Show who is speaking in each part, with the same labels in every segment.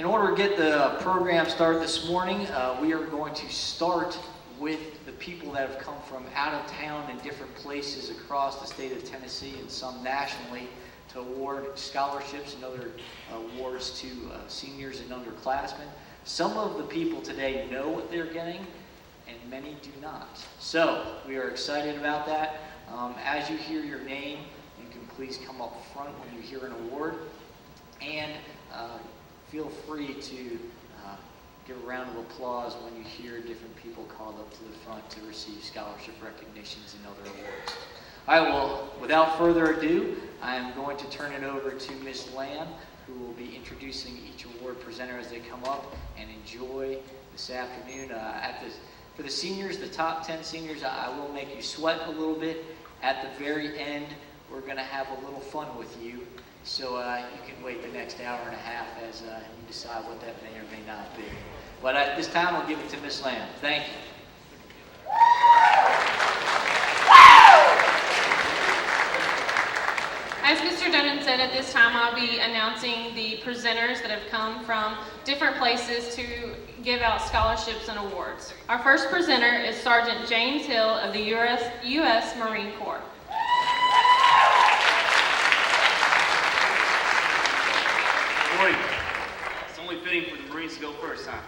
Speaker 1: In order to get the program started this morning, we are going to start with the people that have come from out of town in different places across the state of Tennessee and some nationally to award scholarships and other awards to seniors and underclassmen. Some of the people today know what they're getting, and many do not. So we are excited about that. As you hear your name, you can please come up front when you hear an award, and feel free to give a round of applause when you hear different people called up to the front to receive scholarship recognitions and other awards. All right, well, without further ado, I am going to turn it over to Ms. Lamb, who will be introducing each award presenter as they come up, and enjoy this afternoon. For the seniors, the top 10 seniors, I will make you sweat a little bit. At the very end, we're going to have a little fun with you. So you can wait the next hour and a half as you decide what that may or may not be. But at this time, I'll give it to Ms. Lamb. Thank you.
Speaker 2: As Mr. Dunnan said, at this time I'll be announcing the presenters that have come from different places to give out scholarships and awards. Our first presenter is Sergeant James Hill of the U.S. Marine Corps.
Speaker 3: Good morning. It's only fitting for the Marines to go first, huh?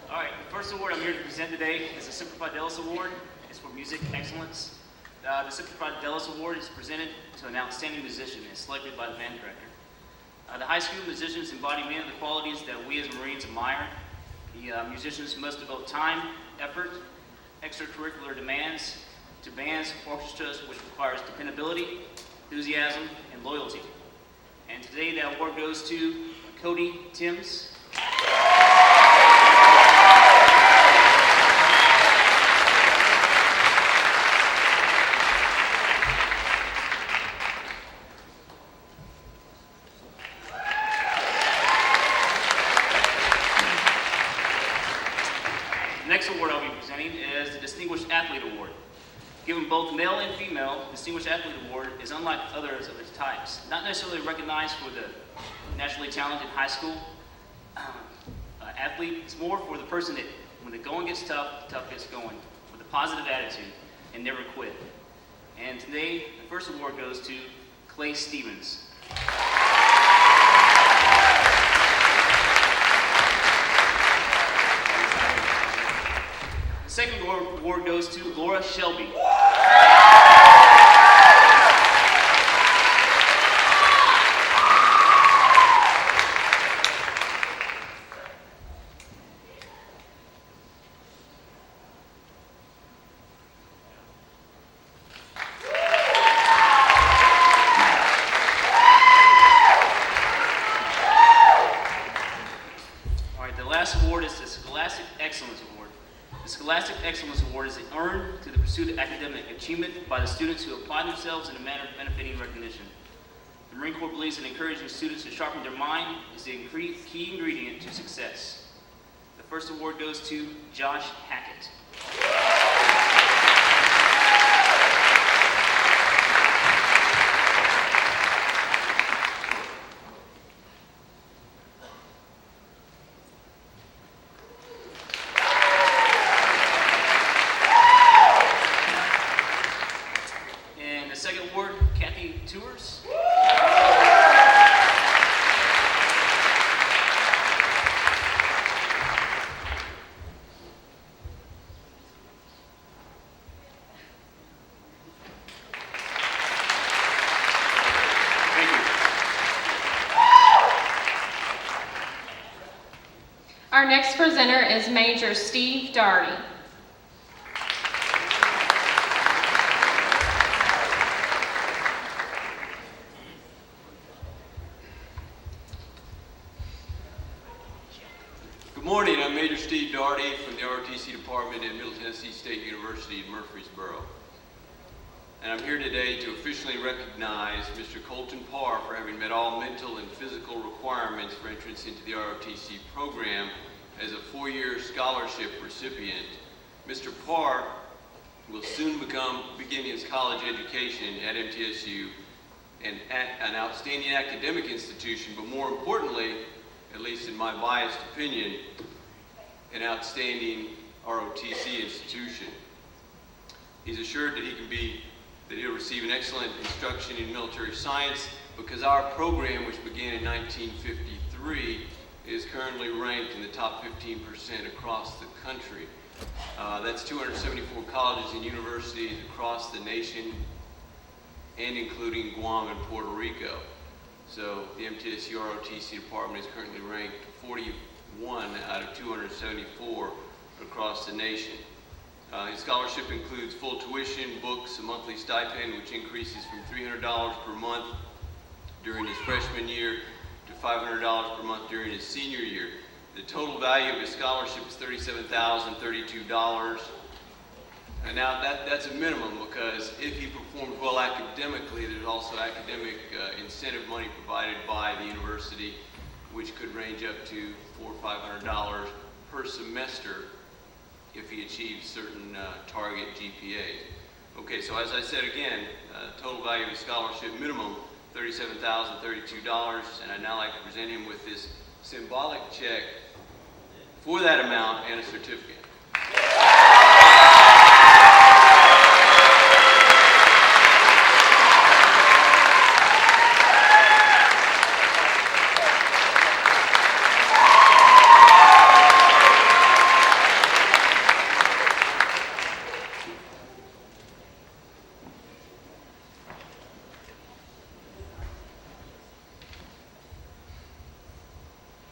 Speaker 3: All right, the first award I'm here to present today is the Semper Fidelis Award. It's for music excellence. The Semper Fidelis Award is presented to an outstanding musician and is selected by the band director. The high school musicians embody many of the qualities that we as Marines admire. The musicians must devote time, effort, extracurricular demands to bands, orchestras, which requires dependability, enthusiasm, and loyalty. And today that award goes to Cody Timms. The next award I'll be presenting is the Distinguished Athlete Award. Given both male and female, the Distinguished Athlete Award is unlike others of its types. Not necessarily recognized for the naturally talented high school athlete. It's more for the person that, when the going gets tough, the tough gets going, with a positive attitude and never quit. And today, the first award goes to Clay Stevens. The second award goes to Laura Shelby. All right, the last award is the Scholastic Excellence Award. The Scholastic Excellence Award is earned through the pursuit of academic achievement by the students who apply themselves in a manner benefiting recognition. The Marine Corps believes that encouraging students to sharpen their mind is the key ingredient to success. The first award goes to Josh Hackett. Second award, Kathy Tours. Thank you.
Speaker 2: Our next presenter is Major Steve Daugherty.
Speaker 4: Good morning, I'm Major Steve Daugherty from the ROTC Department at Middle Tennessee State University in Murfreesboro. And I'm here today to officially recognize Mr. Colton Parr for having met all mental and physical requirements for entrance into the ROTC program as a 4-year scholarship recipient. Mr. Parr will soon begin his college education at MTSU an outstanding academic institution, but more importantly, at least in my biased opinion, an outstanding ROTC institution. He's assured that he'll receive an excellent instruction in military science because our program, which began in 1953, is currently ranked in the top 15% across the country. That's 274 colleges and universities across the nation, and including Guam and Puerto Rico. So the MTSU ROTC department is currently ranked 41 out of 274 across the nation. His scholarship includes full tuition, books, a monthly stipend, which increases from $300 per month during his freshman year to $500 per month during his senior year. The total value of his scholarship is $37,032. And now that's a minimum, because if he performs well academically, there's also academic incentive money provided by the university, which could range up to $400 or $500 per semester if he achieves certain target GPAs. Okay, so as I said again, total value of the scholarship minimum, $37,032, and I'd now like to present him with this symbolic check for that amount and a certificate.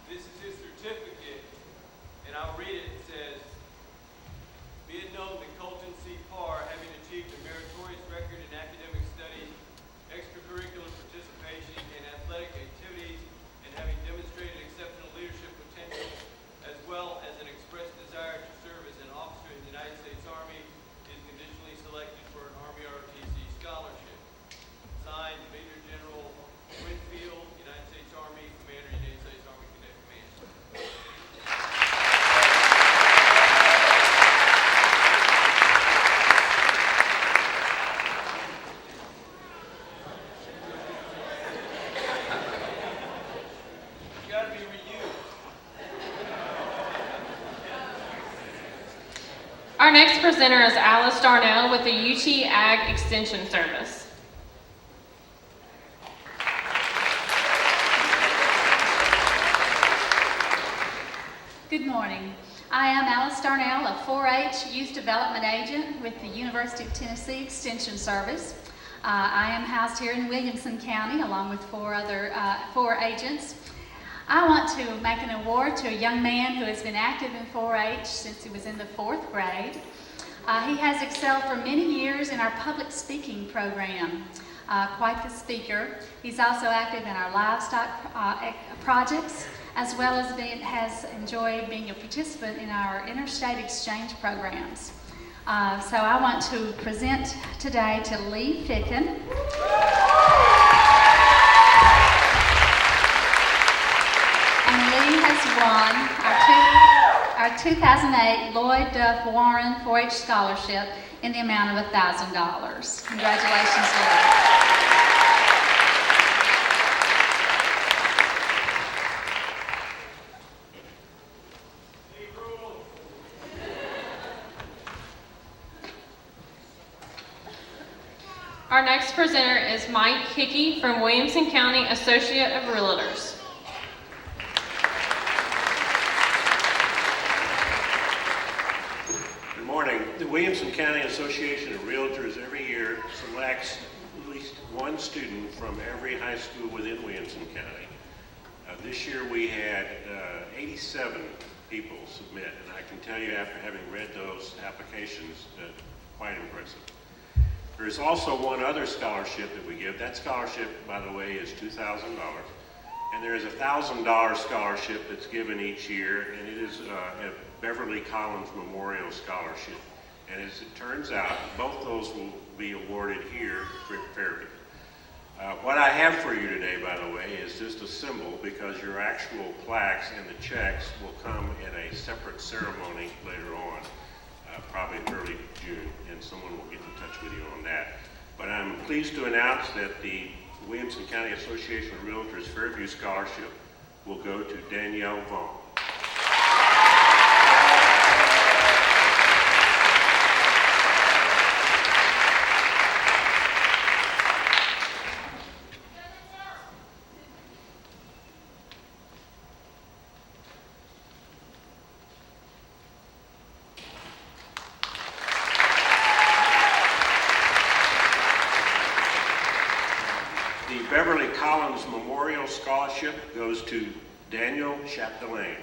Speaker 4: This is his certificate, and I'll read it. It says, "Be it known that Colton C. Parr, having achieved a meritorious record in academic studies, extracurricular participation, and athletic activities, and having demonstrated exceptional leadership potential, as well as an expressed desire to serve as an officer in the United States Army, is conditionally selected for an Army ROTC scholarship." Signed, Major General Winfield, United States Army, Commander, United States Army Cadet Command. It's got to be reused.
Speaker 2: Our next presenter is Alice Darnell with the UT Ag Extension Service.
Speaker 5: Good morning. I am Alice Darnell, a 4-H Youth Development Agent with the University of Tennessee Extension Service. I am housed here in Williamson County along with 4 agents. I want to make an award to a young man who has been active in 4-H since he was in the 4th grade. He has excelled for many years in our public speaking program. Quite the speaker. He's also active in our livestock projects, as well as has enjoyed being a participant in our interstate exchange programs. So I want to present today to Lee Ficken. And Lee has won our 2008 Lloyd Duff Warren 4-H Scholarship in the amount of $1,000. Congratulations, Lee.
Speaker 2: Our next presenter is Mike Hickey from Williamson County Associate of Realtors.
Speaker 6: Good morning. The Williamson County Association of Realtors every year selects at least one student from every high school within Williamson County. This year we had 87 people submit, and I can tell you after having read those applications, quite impressive. There is also one other scholarship that we give. That scholarship, by the way, is $2,000. And there is a $1,000 scholarship that's given each year, and it is a Beverly Collins Memorial Scholarship. And as it turns out, both those will be awarded here at Fairview. What I have for you today, by the way, is just a symbol, because your actual plaques and the checks will come in a separate ceremony later on. Probably early June, and someone will get in touch with you on that. But I'm pleased to announce that the the Williamson County Association of Realtors Fairview Scholarship will go to Danielle Vaughn. The Beverly Collins Memorial Scholarship goes to Daniel Chapdelaine.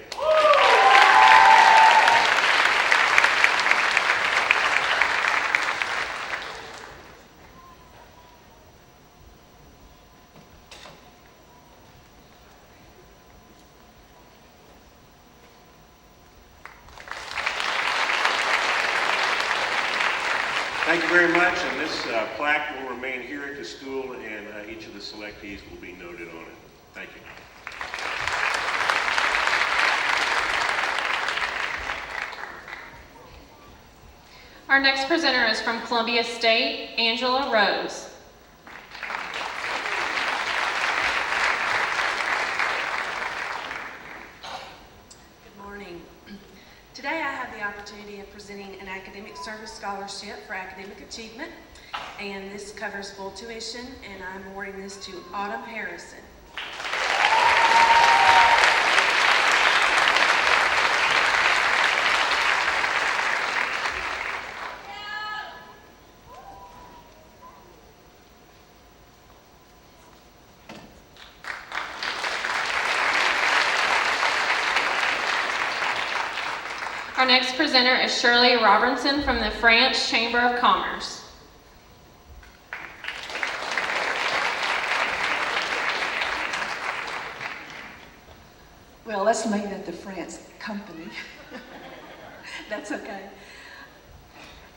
Speaker 6: Thank you very much, and this plaque will remain here at the school, and each of the selectees will be noted on it. Thank you.
Speaker 2: Our next presenter is from Columbia State, Angela Rose.
Speaker 7: Good morning. Today I have the opportunity of presenting an academic service scholarship for academic achievement, and this covers full tuition, and I'm awarding this to Autumn Harrison.
Speaker 2: Our next presenter is Shirley Robertson from the France Chamber of Commerce.
Speaker 8: Well, let's make that the France Company. That's okay.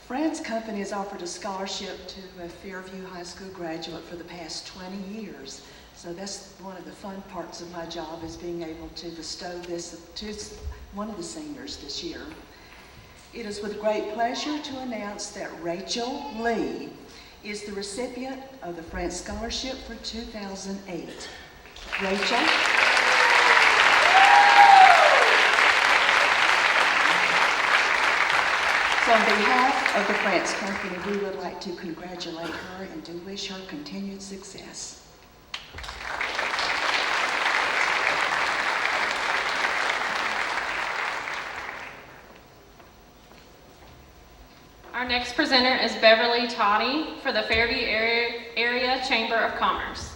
Speaker 8: France Company has offered a scholarship to a Fairview High School graduate for the past 20 years. So that's one of the fun parts of my job, is being able to bestow this to one of the seniors this year. It is with great pleasure to announce that Rachel Lee is the recipient of the France Scholarship for 2008. Rachel? So on behalf of the France Company, we would like to congratulate her and to wish her continued success.
Speaker 2: Our next presenter is Beverly Toddy for the Fairview Area Chamber of Commerce.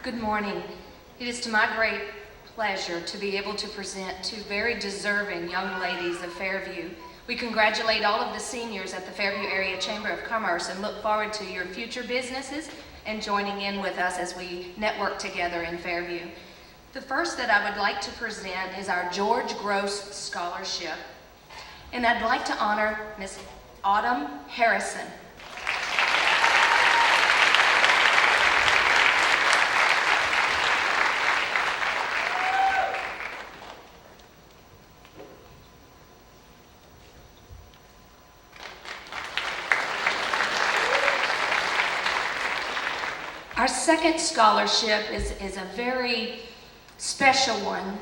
Speaker 9: Good morning. It is to my great pleasure to be able to present two very deserving young ladies of Fairview. We congratulate all of the seniors at the Fairview Area Chamber of Commerce and look forward to your future businesses and joining in with us as we network together in Fairview. The first that I would like to present is our George Gross Scholarship, and I'd like to honor Miss Autumn Harrison. Our second scholarship is a very special one.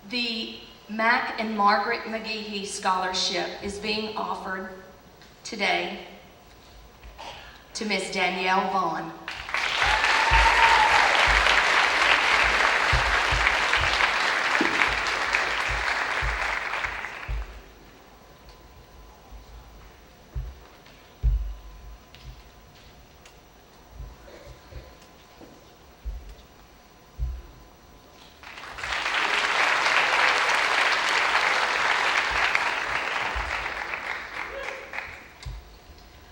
Speaker 9: The Mac and Margaret McGehee Scholarship is being offered today to Miss Danielle Vaughn.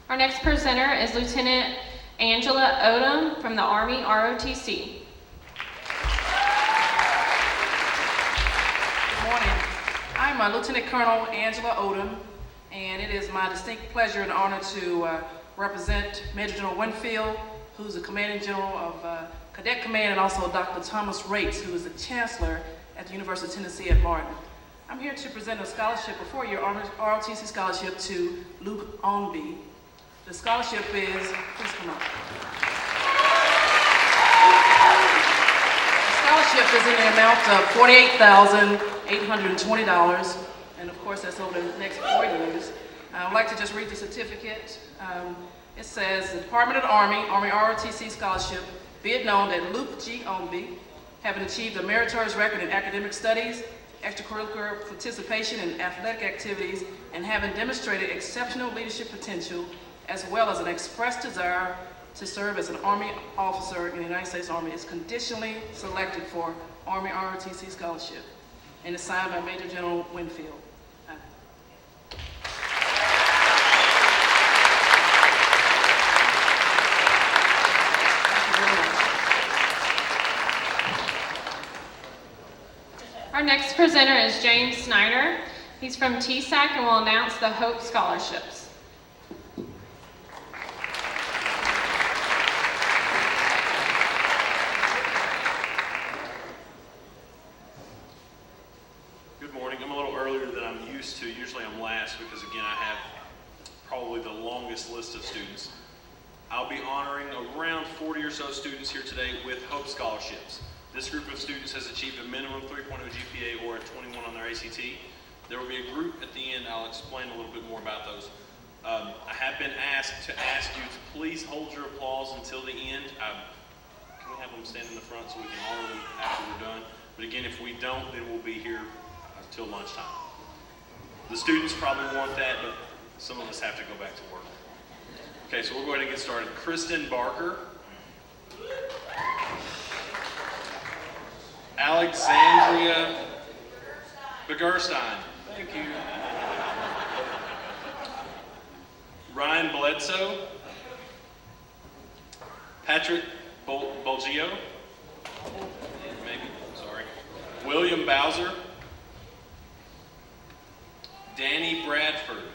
Speaker 2: Our next presenter is Lieutenant Angela Odom from the Army ROTC.
Speaker 10: Good morning. I'm Lieutenant Colonel Angela Odom, and it is my distinct pleasure and honor to represent Major General Winfield, who's the Commanding General of Cadet Command, and also Dr. Thomas Rates, who is the Chancellor at the University of Tennessee at Martin. I'm here to present a scholarship, a four-year ROTC scholarship to Luke Onby. The scholarship is, please come up. The scholarship is in the amount of $48,820, and of course that's over the next 4 years. I'd like to just read the certificate. It says, the Department of the Army ROTC Scholarship, be it known that Luke G. Onby, having achieved a meritorious record in academic studies, extracurricular participation in athletic activities, and having demonstrated exceptional leadership potential, as well as an expressed desire to serve as an Army officer in the United States Army, is conditionally selected for Army ROTC Scholarship, and is signed by Major General Winfield.
Speaker 2: Our next presenter is James Snyder. He's from TSAC and will announce the Hope Scholarships.
Speaker 11: Good morning. I'm a little earlier than I'm used to. Usually I'm last because, again, I have probably the longest list of students. I'll be honoring around 40 or so students here today with Hope Scholarships. This group of students has achieved a minimum 3.0 GPA or a 21 on their ACT. There will be a group at the end. I'll explain a little bit more about those. I have been asked to ask you to please hold your applause until the end. Can we have them stand in the front so we can honor them after we're done? But again, if we don't, then we'll be here till lunchtime. The students probably want that, but some of us have to go back to work. Okay, so we'll go ahead and get started. Kristen Barker. Alexandria Begerstein. Thank you. Ryan Bledsoe. Patrick Bolgio. Maybe, sorry. William Bowser. Danny Bradford.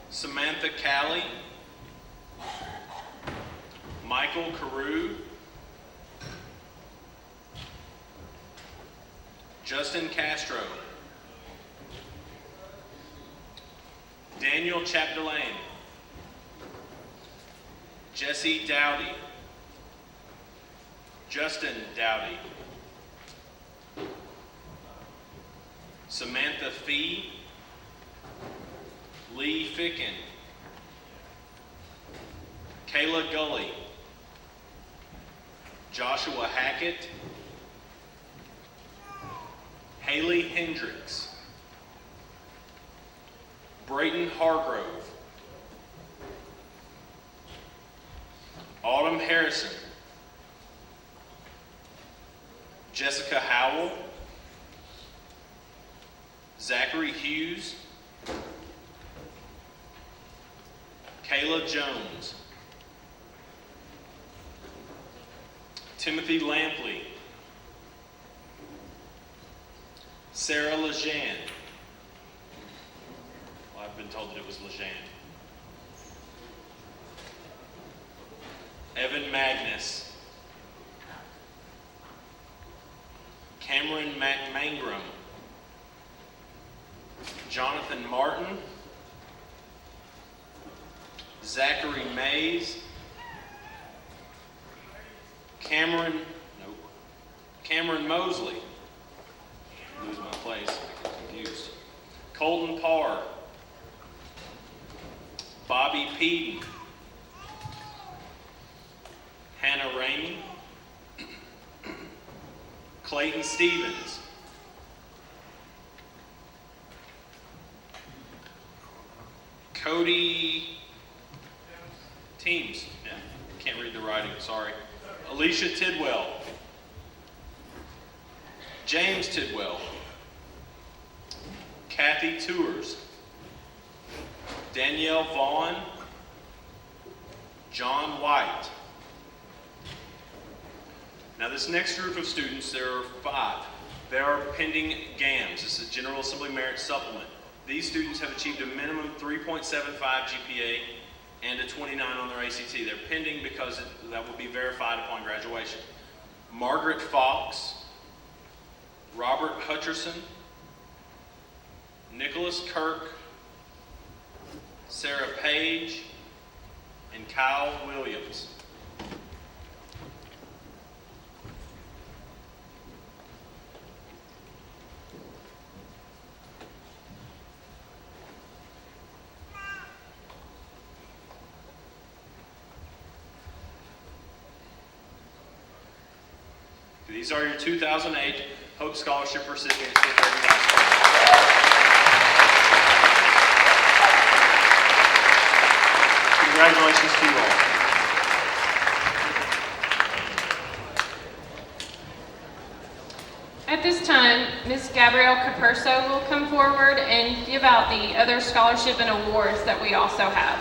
Speaker 11: Samantha Calley. Michael Carew. Justin Castro. Daniel Chapdelaine. Jesse Dowdy. Justin Dowdy. Samantha Fee. Lee Ficken. Kayla Gully. Joshua Hackett. Haley Hendricks. Brayton Hargrove. Autumn Harrison. Jessica Howell. Zachary Hughes. Kayla Jones. Timothy Lampley. Sarah Lejean. Well, I've been told that it was Lejean. Evan Magnus. Cameron Mangrum. Jonathan Martin. Zachary Mays. Cameron Mosley. Lose my place, I get confused. Colton Parr. Bobby Peden. Hannah Ramey. Clayton Stevens. Cody Teams. Yeah, can't read the writing, sorry. Alicia Tidwell. James Tidwell. Kathy Tours. Danielle Vaughn. John White. Now this next group of students, there are 5. There are pending GAMS. This is General Assembly Merit Supplement. These students have achieved a minimum 3.75 GPA and a 29 on their ACT. They're pending because that will be verified upon graduation. Margaret Fox. Robert Hutcherson, Nicholas Kirk, Sarah Page, and Kyle Williams. These are your 2008 Hope Scholarship recipients for Fairview High School. Congratulations to you all.
Speaker 2: At this time, Ms. Gabrielle Caperso will come forward and give out the other scholarship and awards that we also have.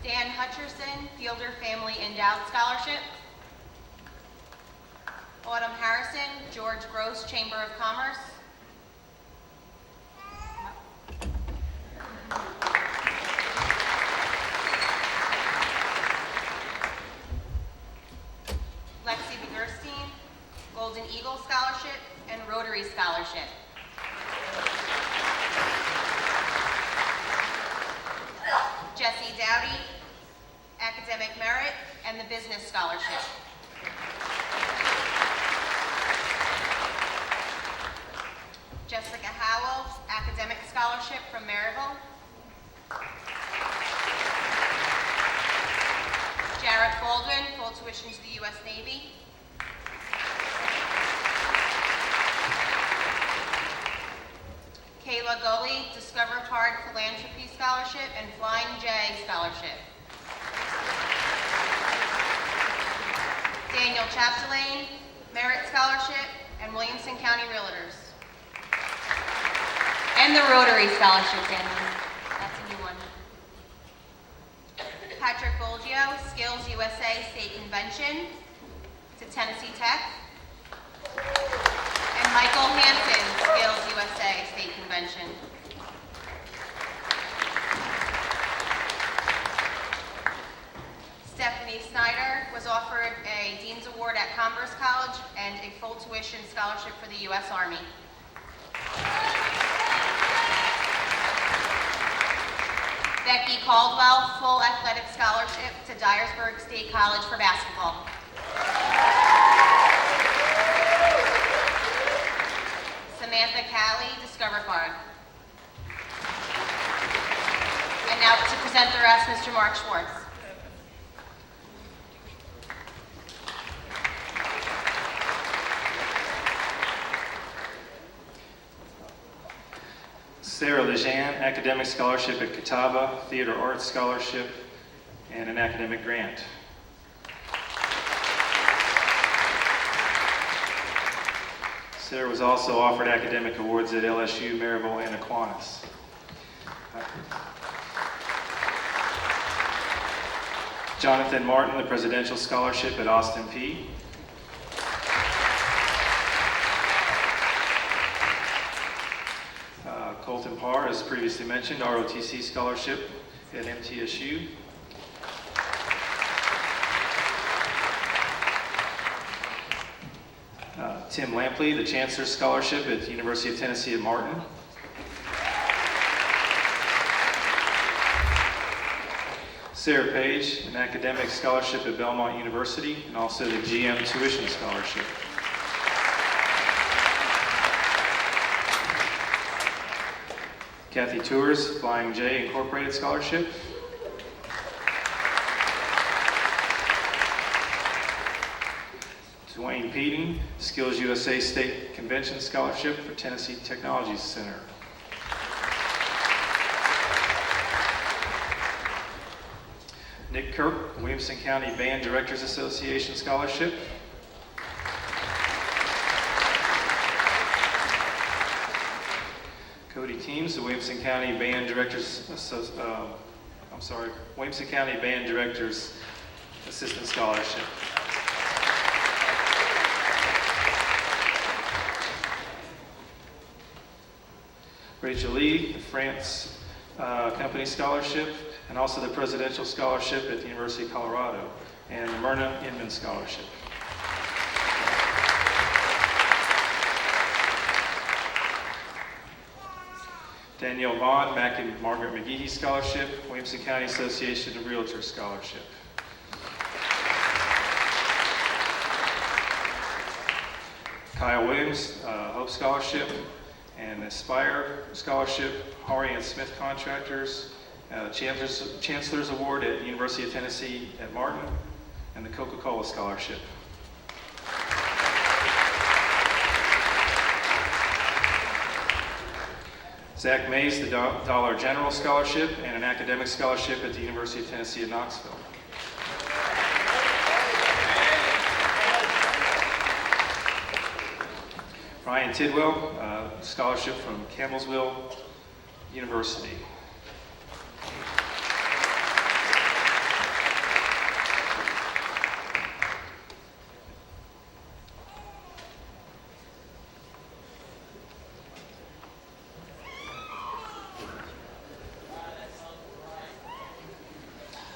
Speaker 12: Dan Hutcherson, Fielder Family Endowed Scholarship. Autumn Harrison, George Gross Chamber of Commerce. Lexi Begerstein, Golden Eagle Scholarship and Rotary Scholarship. Jesse Dowdy, Academic Merit and the Business Scholarship. Jessica Howell, Academic Scholarship from Maryville. Jarrett Baldwin, full tuition to the U.S. Navy. Kayla Gully, Discover Card Philanthropy Scholarship and Flying J Scholarship. Daniel Chapdelaine, Merit Scholarship and Williamson County Realtors. And the Rotary Scholarship, Daniel. That's a new one. Patrick Bolgio, Skills USA State Convention to Tennessee Tech. And Michael Hansen, Skills USA State Convention. Stephanie Snyder was offered a Dean's Award at Commerce College and a full tuition scholarship for the U.S. Army. Becky Caldwell, full athletic scholarship to Dyersburg State College for basketball. Samantha Calley, Discover Card. And now to present the rest, Mr. Mark Schwartz.
Speaker 13: Sarah Lejean, Academic Scholarship at Catawba, Theater Arts Scholarship, and an academic grant. Sarah was also offered academic awards at LSU, Maryville, and Aquinas. Jonathan Martin, the Presidential Scholarship at Austin Peay. Colton Parr, as previously mentioned, ROTC Scholarship at MTSU. Tim Lampley, the Chancellor Scholarship at the University of Tennessee at Martin. Sarah Page, an Academic Scholarship at Belmont University, and also the GM Tuition Scholarship. Kathy Tours, Flying J Incorporated Scholarship. Dwayne Peden, Skills USA State Convention Scholarship for Tennessee Technology Center. Nick Kirk, Williamson County Band Directors Association Scholarship. Cody Teams, the Williamson County Band Directors, Williamson County Band Directors Assistant Scholarship. Rachel Lee, the France Company Scholarship, and also the Presidential Scholarship at the University of Colorado, and the Myrna Inman Scholarship. Danielle Vaughn, Mac and Margaret McGehee Scholarship, Williamson County Association of Realtors Scholarship. Kyle Williams, Hope Scholarship, and Aspire Scholarship, Hari and Smith Contractors, Chancellor's Award at the University of Tennessee at Martin, and the Coca-Cola Scholarship. Zach Mays, the Dollar General Scholarship, and an academic scholarship at the University of Tennessee at Knoxville. Ryan Tidwell, scholarship from Campbellsville University.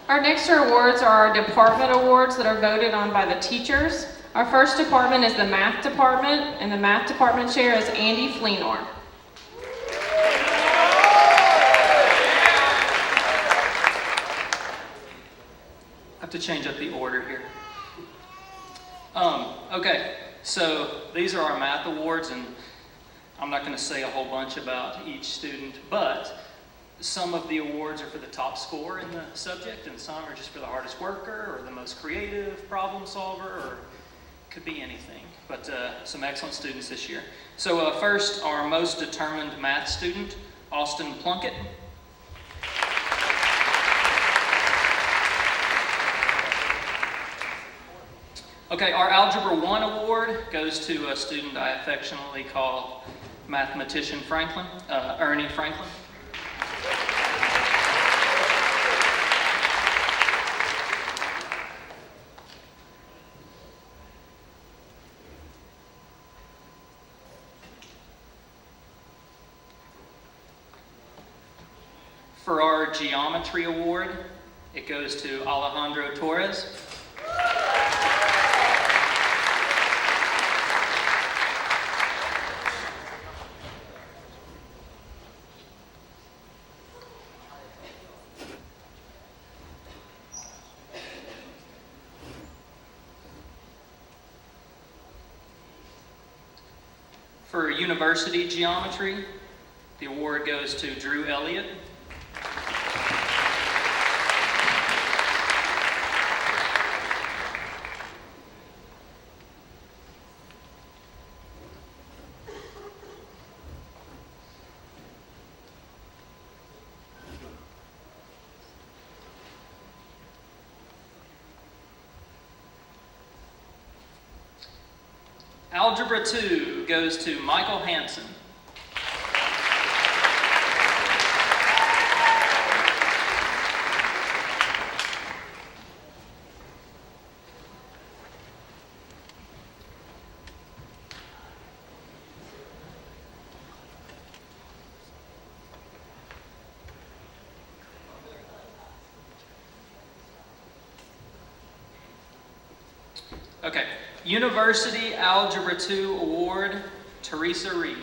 Speaker 2: Our next awards are our department awards that are voted on by the teachers. Our first department is the math department, and the math department chair is Andy Fleenor.
Speaker 14: I have to change up the order here. Okay, so these are our math awards, and I'm not going to say a whole bunch about each student, but some of the awards are for the top scorer in the subject, and some are just for the hardest worker or the most creative problem solver, or could be anything, but some excellent students this year. So first, our most determined math student, Austin Plunkett. Okay, our Algebra 1 award goes to a student I affectionately call Mathematician Franklin, Ernie Franklin. For our Geometry award, it goes to Alejandro Torres. For University Geometry, the award goes to Drew Elliott. Algebra 2 goes to Michael Hansen. Okay, University Algebra 2 Award, Teresa Reed.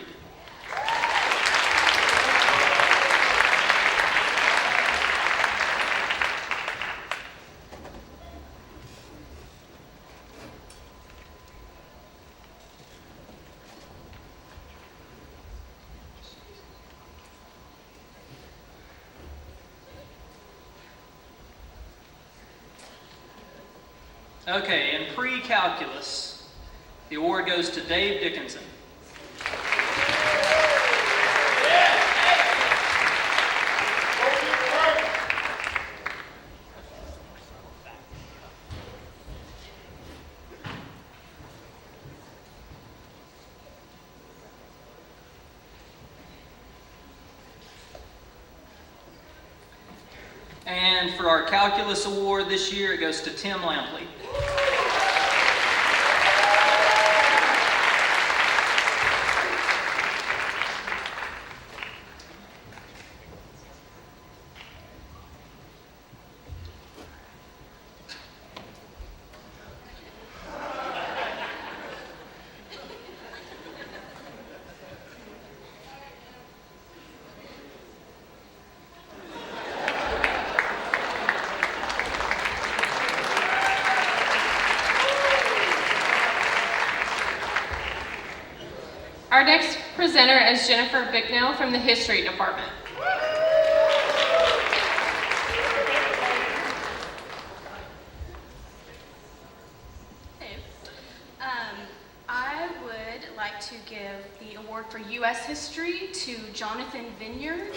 Speaker 14: Okay, in pre-calculus, the award goes to Dave Dickinson. And for our calculus award this year, it goes to Tim Lampley.
Speaker 2: Our next presenter is Jennifer Bicknell from the History Department.
Speaker 15: I would like to give the award for U.S. History to Jonathan Vineyard, who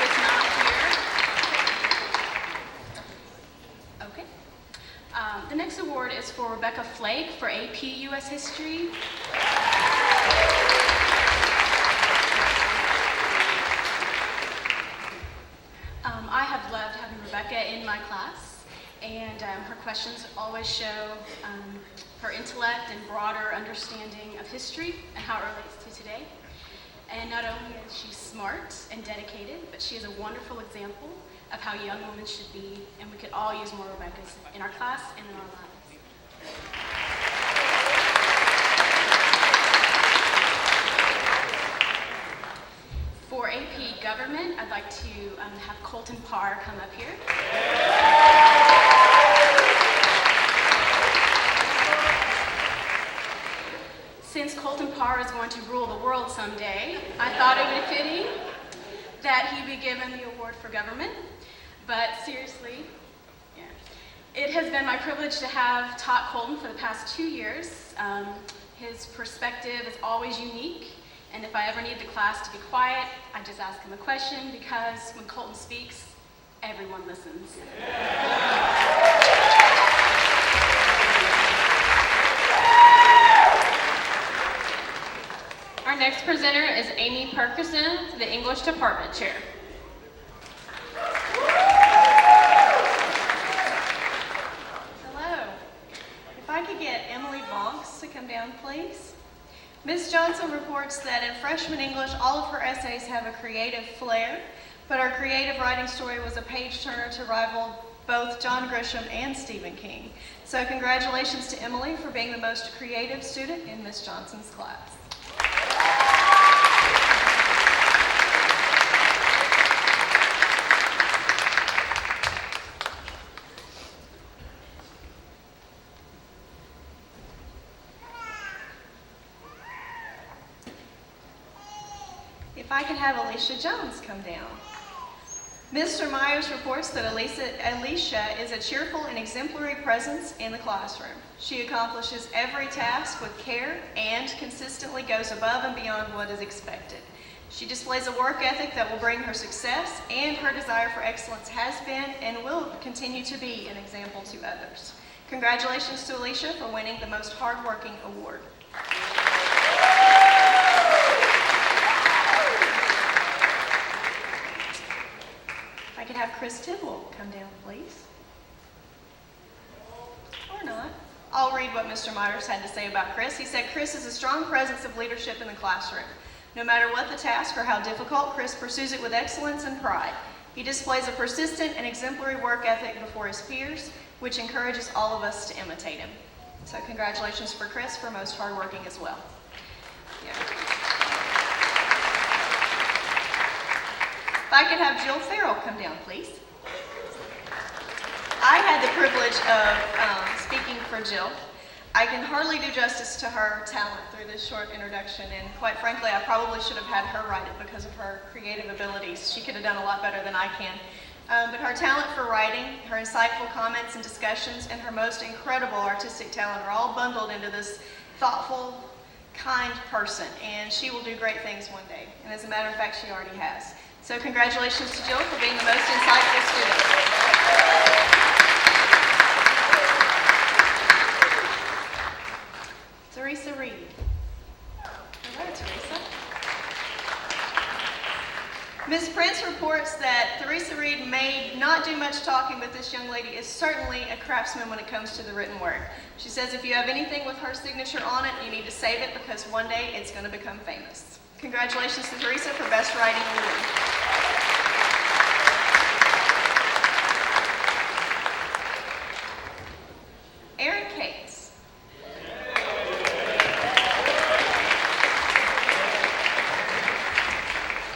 Speaker 15: is not here. Okay. The next award is for Rebecca Flake for AP U.S. History. I have loved having Rebecca in my class, and her questions always show her intellect and broader understanding of history and how it relates to today. And not only is she smart and dedicated, but she is a wonderful example of how young women should be, and we could all use more Rebeccas in our class and in our lives. For AP Government, I'd like to have Colton Parr come up here. Since Colton Parr is going to rule the world someday, I thought it would be fitting that he be given the award for government. But seriously, yeah. It has been my privilege to have taught Colton for the past 2 years. His perspective is always unique, and if I ever need the class to be quiet, I just ask him a question, because when Colton speaks, everyone listens.
Speaker 2: Our next presenter is Amy Perkison, the English Department Chair.
Speaker 16: Hello. If I could get Emily Bonks to come down, please. Ms. Johnson reports that in freshman English, all of her essays have a creative flair, but her creative writing story was a page-turner to rival both John Grisham and Stephen King. So congratulations to Emily for being the most creative student in Ms. Johnson's class. If I could have Alicia Jones come down. Mr. Myers reports that Alicia is a cheerful and exemplary presence in the classroom. She accomplishes every task with care and consistently goes above and beyond what is expected. She displays a work ethic that will bring her success, and her desire for excellence has been and will continue to be an example to others. Congratulations to Alicia for winning the Most Hardworking Award. If I could have Chris Tidwell come down, please. Or not. I'll read what Mr. Myers had to say about Chris. He said, Chris is a strong presence of leadership in the classroom. No matter what the task or how difficult, Chris pursues it with excellence and pride. He displays a persistent and exemplary work ethic before his peers, which encourages all of us to imitate him. So congratulations for Chris for most hardworking as well. Yeah. If I could have Jill Farrell come down, please. I had the privilege of speaking for Jill. I can hardly do justice to her talent through this short introduction, and quite frankly, I probably should have had her write it because of her creative abilities. She could have done a lot better than I can. But her talent for writing, her insightful comments and discussions, and her most incredible artistic talent are all bundled into this thoughtful, kind person, and she will do great things one day. And as a matter of fact, she already has. So congratulations to Jill for being the most insightful student. Teresa Reed. Hello, Teresa. Ms. Prince reports that Theresa Reed may not do much talking, but this young lady is certainly a craftsman when it comes to the written word. She says if you have anything with her signature on it, you need to save it because one day it's going to become famous. Congratulations to Theresa for Best Writing Award. Erin Cates.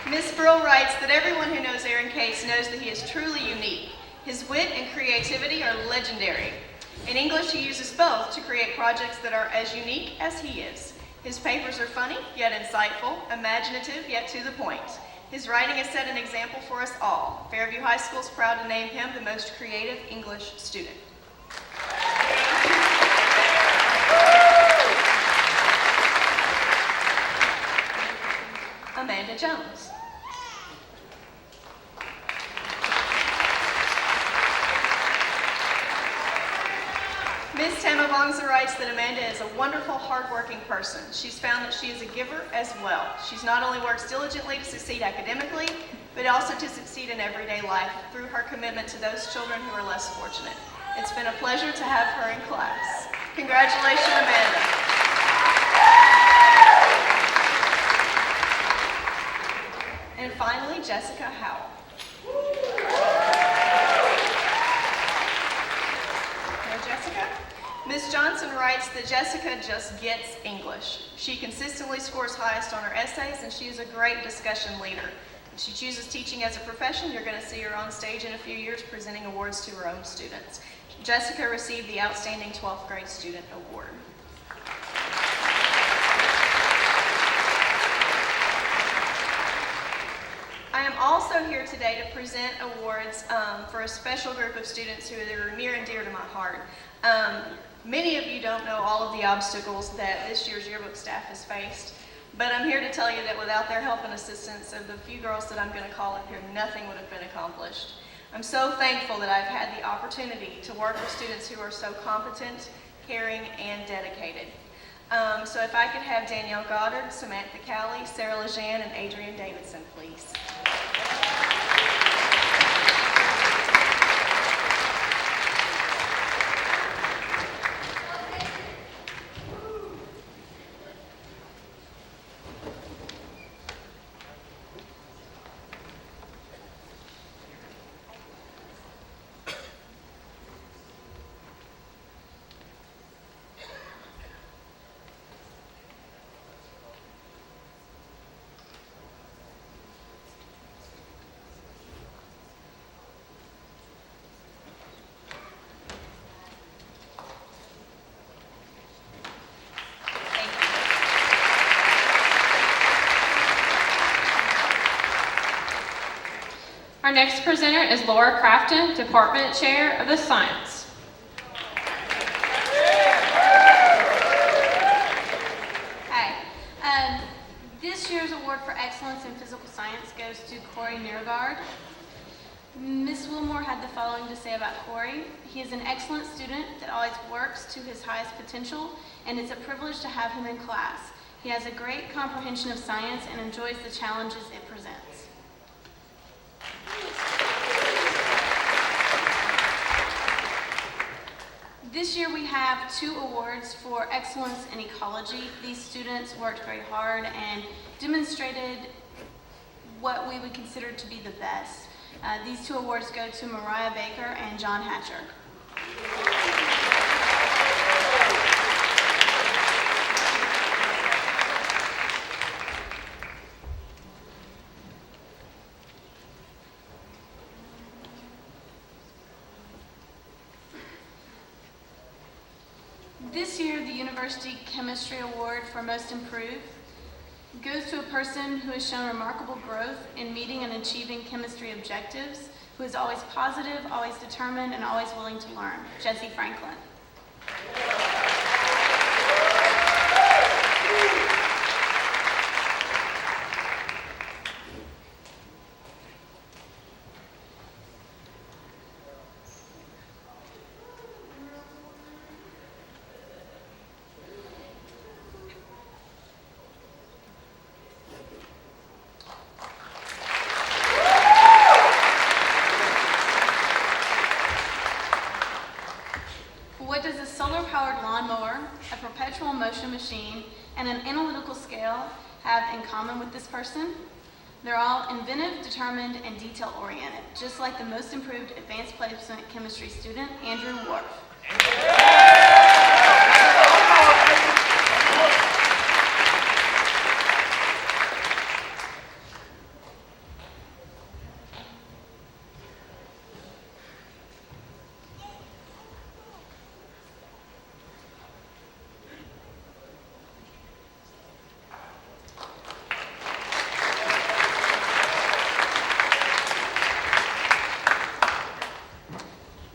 Speaker 16: Ms. Burrell writes that everyone who knows Aaron Case knows that he is truly unique. His wit and creativity are legendary. In English, he uses both to create projects that are as unique as he is. His papers are funny, yet insightful, imaginative, yet to the point. His writing has set an example for us all. Fairview High School is proud to name him the most creative English student. Amanda Jones. Ms. Tamabongza writes that Amanda is a wonderful, hardworking person. She's found that she is a giver as well. She's not only works diligently to succeed academically, but also to succeed in everyday life through her commitment to those children who are less fortunate. It's been a pleasure to have her in class. Congratulations, Amanda. And finally, Jessica Howell. No Jessica? Ms. Johnson writes that Jessica just gets English. She consistently scores highest on her essays, and she is a great discussion leader. If she chooses teaching as a profession, you're going to see her on stage in a few years presenting awards to her own students. Jessica received the Outstanding 12th Grade Student Award. I am also here today to present awards for a special group of students who are near and dear to my heart. Many of you don't know all of the obstacles that this year's yearbook staff has faced, but I'm here to tell you that without their help and assistance of the few girls that I'm going to call up here, nothing would have been accomplished. I'm so thankful that I've had the opportunity to work with students who are so competent, caring, and dedicated. So if I could have Danielle Goddard, Samantha Cowley, Sarah Lejean, and Adrienne Davidson, please.
Speaker 2: Our next presenter is Laura Crafton, Department Chair of the Science.
Speaker 15: Hi. This year's award for excellence in physical science goes to Corey Niergaard. Ms. Wilmore had the following to say about Corey. He is an excellent student that always works to his highest potential, and it's a privilege to have him in class. He has a great comprehension of science and enjoys the challenges it presents. This year we have 2 awards for excellence in ecology. These students worked very hard and demonstrated what we would consider to be the best. These 2 awards go to Mariah Baker and John Hatcher. This year, the University Chemistry Award for Most Improved goes to a person who has shown remarkable growth in meeting and achieving chemistry objectives, who is always positive, always determined, and always willing to learn, Jesse Franklin. a perpetual motion machine, and an analytical scale have in common with this person? They're all inventive, determined, and detail-oriented, just like the most improved advanced placement chemistry student, Andrew Worf.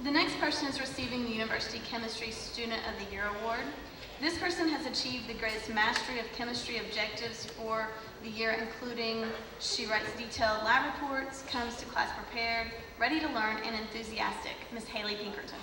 Speaker 15: The next person is receiving the University Chemistry Student of the Year Award. This person has achieved the greatest mastery of chemistry objectives for the year, including she writes detailed lab reports, comes to class prepared, ready to learn, and enthusiastic, Miss Haley Pinkerton.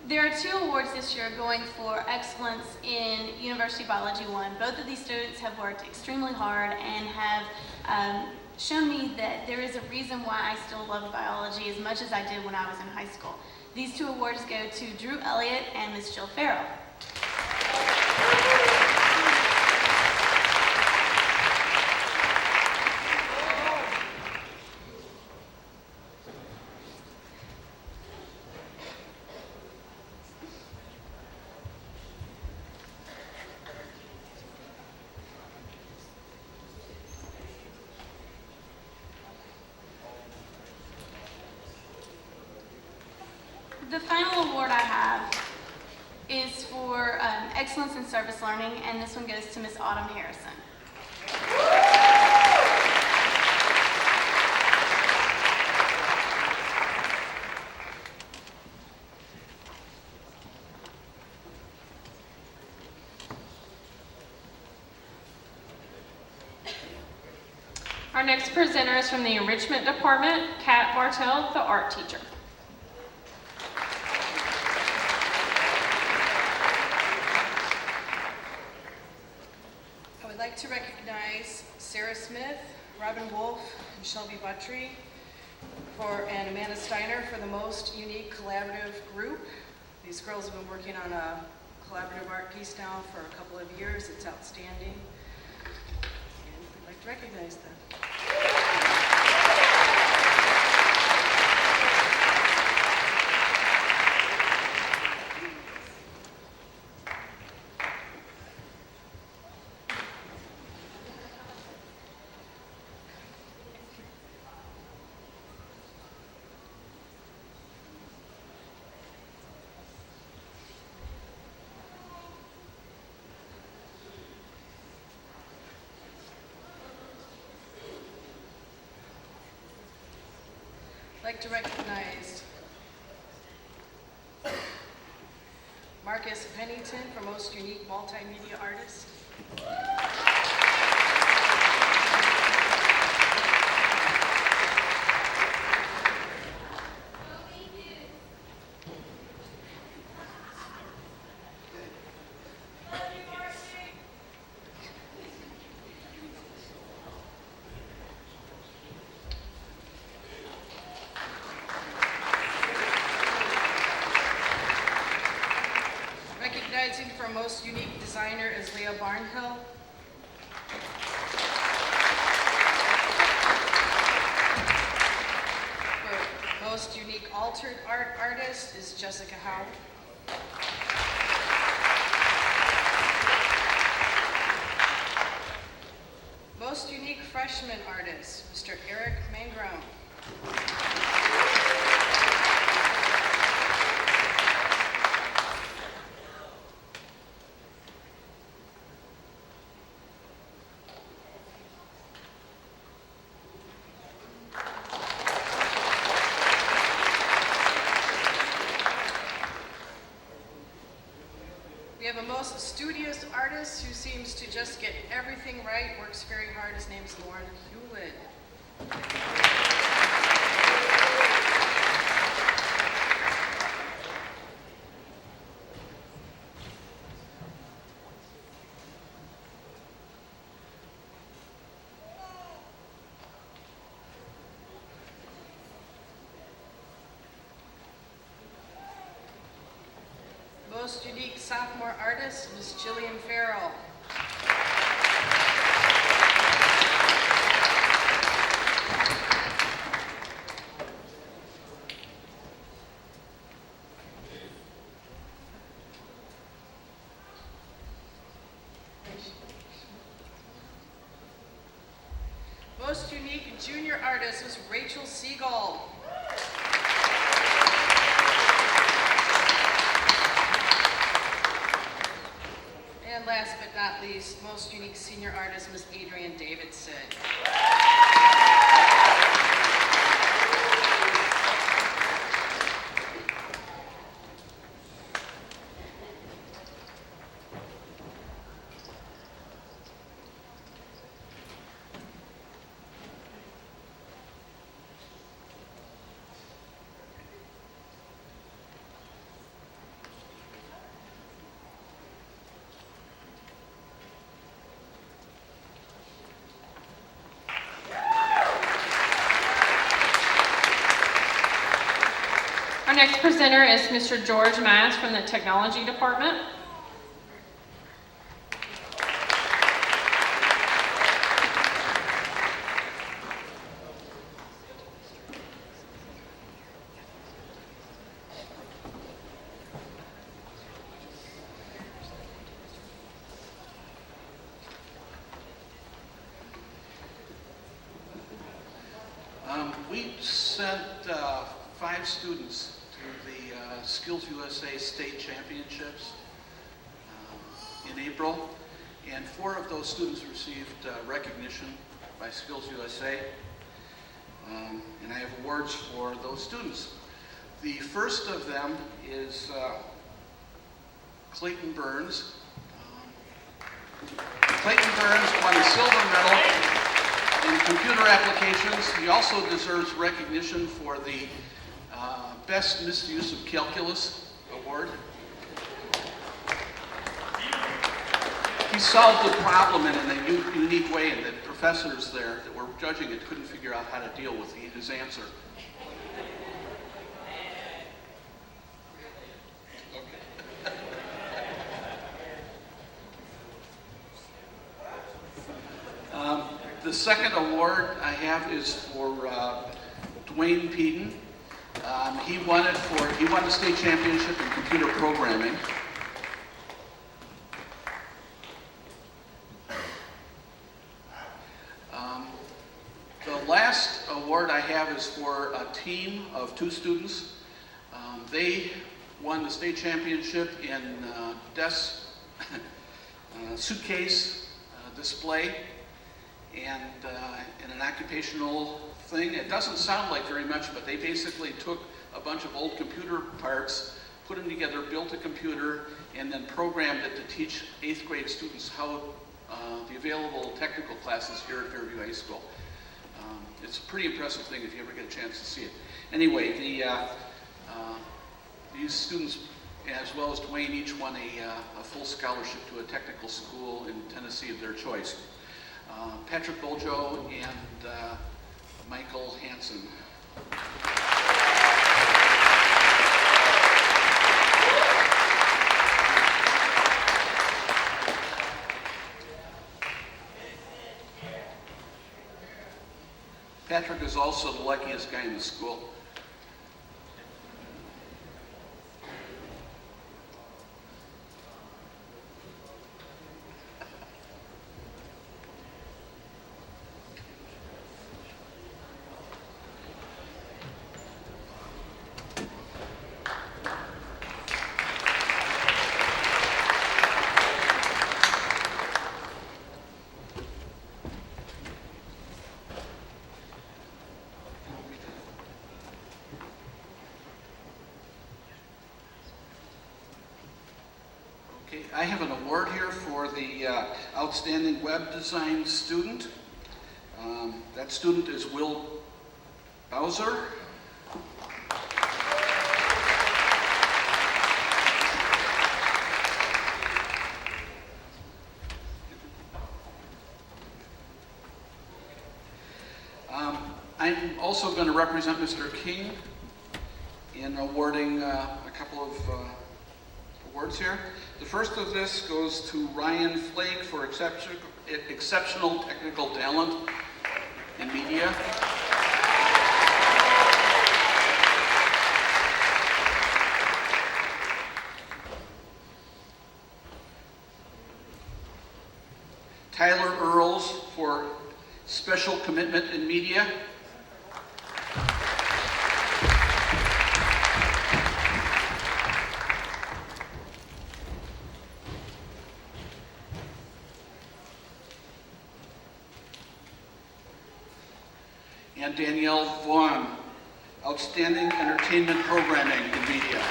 Speaker 15: There are 2 awards this year going for excellence in University Biology 1. Both of these students have worked extremely hard and have shown me that there is a reason why I still love biology as much as I did when I was in high school. These 2 awards go to Drew Elliott and Miss Jill Farrell. The final award I have is for excellence in service learning, and this one goes to Miss Autumn Harrison.
Speaker 2: Our next presenter is from the Enrichment Department, Kat Bartell, the art teacher.
Speaker 17: I would like to recognize Sarah Smith, Robin Wolf, and Shelby Buttry and Amanda Steiner for the most unique collaborative group. These girls have been working on a collaborative art piece now for a couple of years. It's outstanding. And we'd like to recognize them. I'd like to recognize Marcus Pennington for most unique multimedia artist. Recognizing for most unique designer is Leah Barnhill. For most unique altered art artist is Jessica Howe. Most unique freshman artist, Mr. Eric Mangrone. most studious artist who seems to just get everything right, works very hard. His name is Lauren Hewlett. Most unique sophomore artist, Miss Jillian Farrell. Most unique junior artist was Rachel Siegel. And last but not least, most unique senior artist, Miss Adrienne Davidson.
Speaker 2: Our next presenter is Mr. George Mass from the Technology Department.
Speaker 18: We sent 5 students to the Skills USA State Championships in April, and 4 of those students received recognition by Skills USA, and I have awards for those students. The first of them is Clayton Burns. Clayton Burns won a silver medal in computer applications. He also deserves recognition for the Best Misuse of Calculus award. He solved the problem in a unique way, and the professors there that were judging it couldn't figure out how to deal with his answer. The second award I have is for Dwayne Peden. He won the state championship in computer programming. The last award I have is for a team of 2 students. They won the state championship in suitcase display and in an occupational thing. It doesn't sound like very much, but they basically took a bunch of old computer parts, put them together, built a computer, and then programmed it to teach 8th grade students how the available technical classes here at Fairview High School. It's a pretty impressive thing if you ever get a chance to see it. Anyway, these students, as well as Dwayne, each won a full scholarship to a technical school in Tennessee of their choice. Patrick Boljo and Michael Hansen. Patrick is also the luckiest guy in the school. I have an award here for the Outstanding Web Design Student. That student is Will Bowser. I'm also going to represent Mr. King in awarding a couple of awards here. The first of this goes to Ryan Flake for exceptional technical talent in media. Tyler Earls for special commitment in media. And Danielle Vaughn, outstanding entertainment programming in media.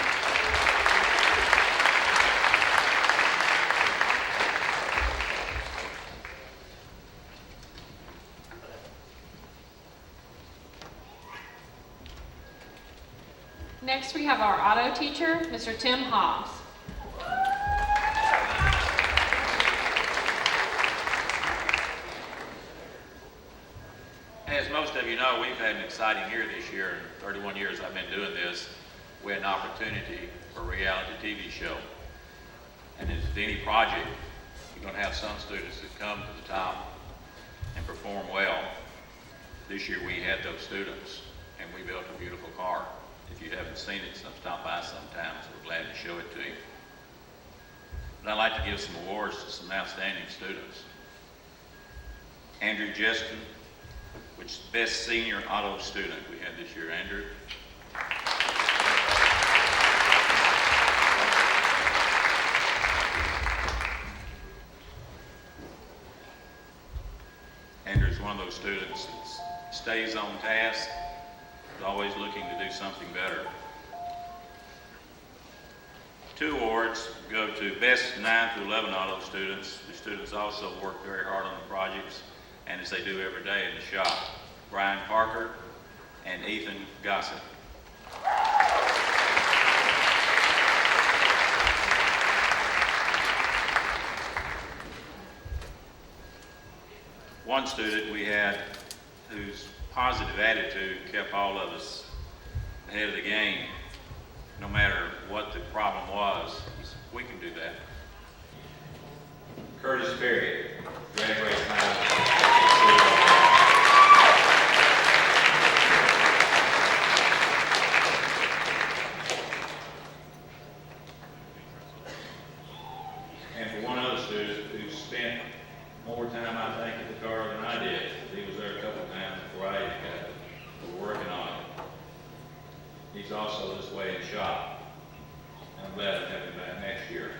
Speaker 2: Next, we have our auto teacher, Mr. Tim Hobbs.
Speaker 19: As most of you know, we've had an exciting year this year. In 31 years I've been doing this, we had an opportunity for a reality TV show. And as with any project, you're going to have some students that come to the top and perform well. This year we had those students, and we built a beautiful car. If you haven't seen it, stop by sometime, so we're glad to show it to you. But I'd like to give some awards to some outstanding students. Andrew Jeskin, which is the best senior auto student we had this year. Andrew. Andrew's one of those students that stays on task, is always looking to do something better. 2 awards go to best 9 through 11 auto students. The students also work very hard on the projects, and as they do every day in the shop. Brian Parker and Ethan Gossett. One student we had whose positive attitude kept all of us ahead of the game. No matter what the problem was, he said, we can do that. Curtis Perry, drag race And for one other student who spent more time, I think, at the car than I did. He was there a couple of times before I even got it. We were working on it. He's also this way in shop. I'm glad to have him back next year.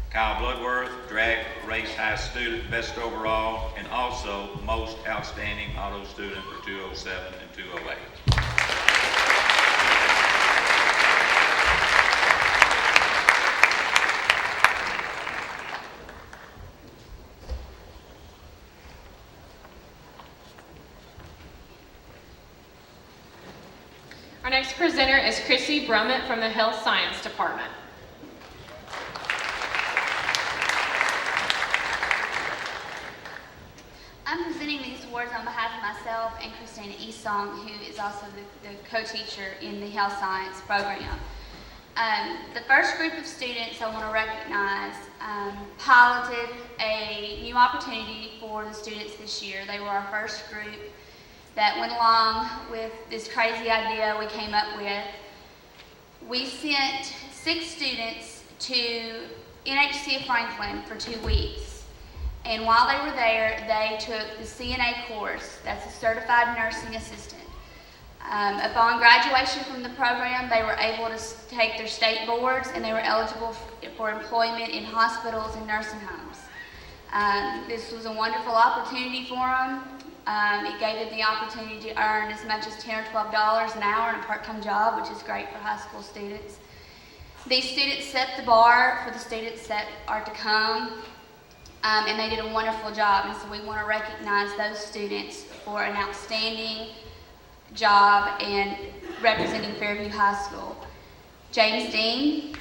Speaker 19: Kyle Bloodworth, drag race high student, best overall, and also most outstanding auto student for 207 and 208.
Speaker 2: Our next presenter is Chrissy Brummett from the Health Science Department.
Speaker 20: I'm presenting these awards on behalf of myself and Christina Esong, who is also the co-teacher in the health science program. The first group of students I want to recognize piloted a new opportunity for the students this year. They were our first group that went along with this crazy idea we came up with. We sent 6 students to NHC of Franklin for 2 weeks. And while they were there, they took the CNA course. That's a Certified Nursing Assistant. Upon graduation from the program, they were able to take their state boards, and they were eligible for employment in hospitals and nursing homes. This was a wonderful opportunity for them. It gave them the opportunity to earn as much as $10 or $12 an hour in a part-time job, which is great for high school students. These students set the bar for the students that are to come, and they did a wonderful job, and so we want to recognize those students for an outstanding job in representing Fairview High School. James Dean.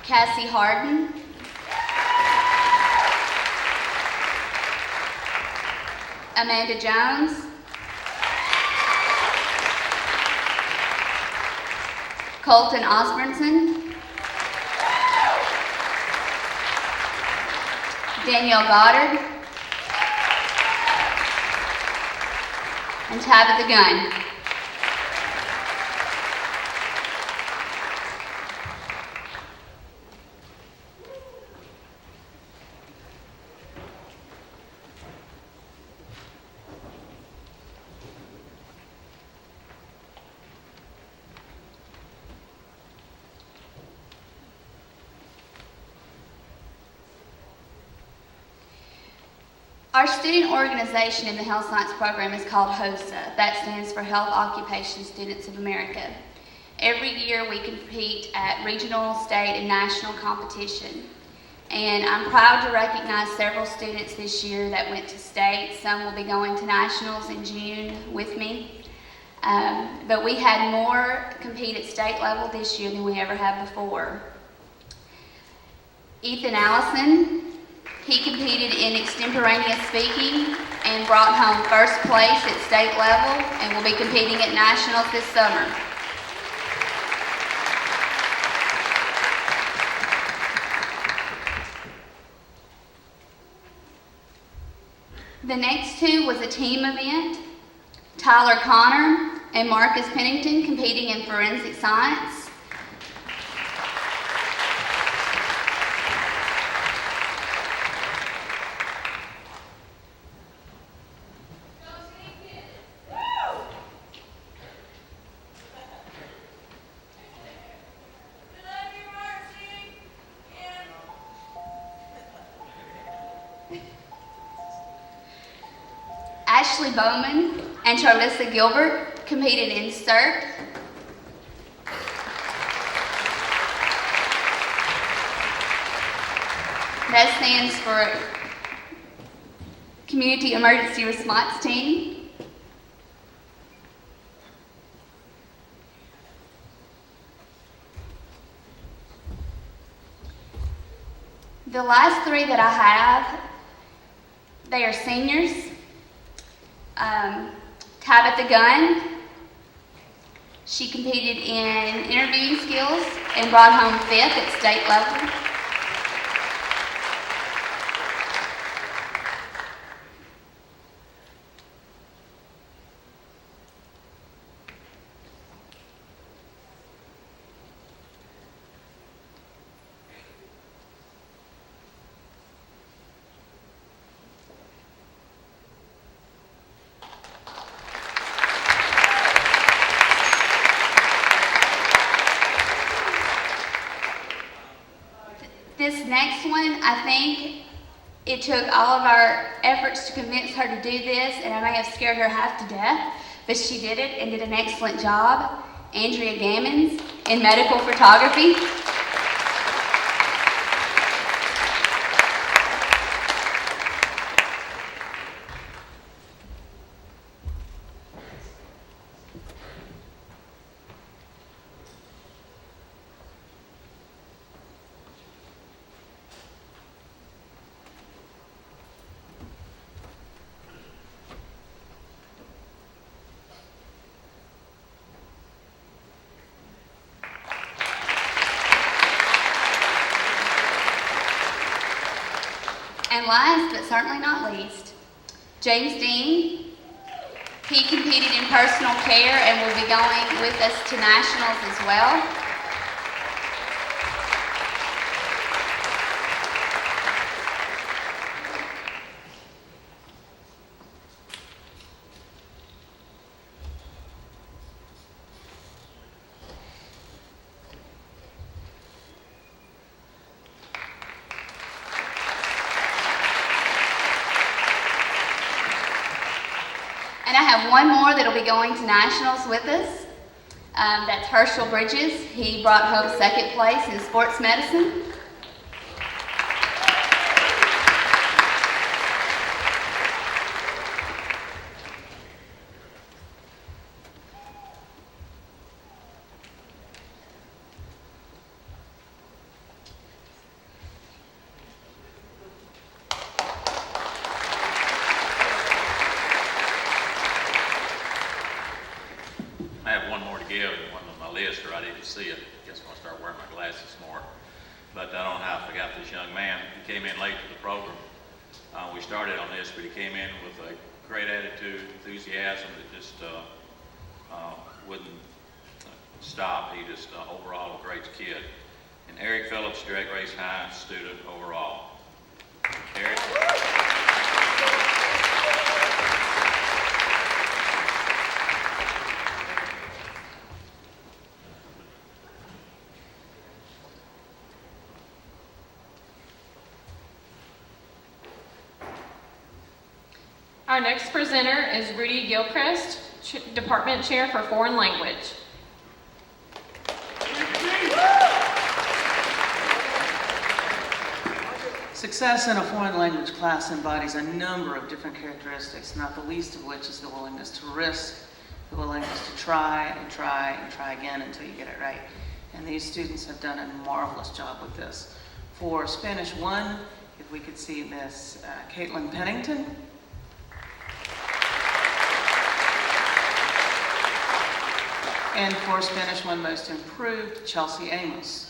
Speaker 20: Cassie Harden. Amanda Jones. Colton Osbernson. Danielle Goddard. And Tabitha Gunn. Our student organization in the health science program is called HOSA. That stands for Health Occupation Students of America. Every year we compete at regional, state, and national competition. And I'm proud to recognize several students this year that went to state. Some will be going to nationals in June with me. But we had more compete at state level this year than we ever have before. Ethan Allison. He competed in extemporaneous speaking and brought home first place at state level and will be competing at nationals this summer. The next two was a team event. Tyler Connor and Marcus Pennington competing in forensic science. Ashley Bowman and Charlissa Gilbert competed in CERT. That stands for Community Emergency Response Team. The last three that I have, they are seniors. Tabitha Gunn, she competed in interviewing skills and brought home 5th at state level. This next one, I think it took all of our efforts to convince her to do this, and I may have scared her half to death, but she did it and did an excellent job. Andrea Gammons in medical photography. And last, but certainly not least, James Dean. He competed in personal care and will be going with us to nationals as well. And I have one more that'll be going to nationals with us. That's Herschel Bridges. He brought home second place in sports medicine.
Speaker 19: I have one more to give, and one on my list, or I didn't see it. I guess when I start wearing my glasses more. But I don't know how I forgot this young man. He came in late to the program. We started on this, but he came in with a great attitude, enthusiasm that just wouldn't stop. He just overall a great kid. And Eric Phillips, Drag Race High student overall. Eric.
Speaker 2: Our next presenter is Rudy Gilchrist, Department Chair for Foreign Language.
Speaker 21: Success in a foreign language class embodies a number of different characteristics, not the least of which is the willingness to risk, the willingness to try and try and try again until you get it right. And these students have done a marvelous job with this. For Spanish 1, if we could see Miss Caitlin Pennington. And for Spanish 1 Most Improved, Chelsea Amos.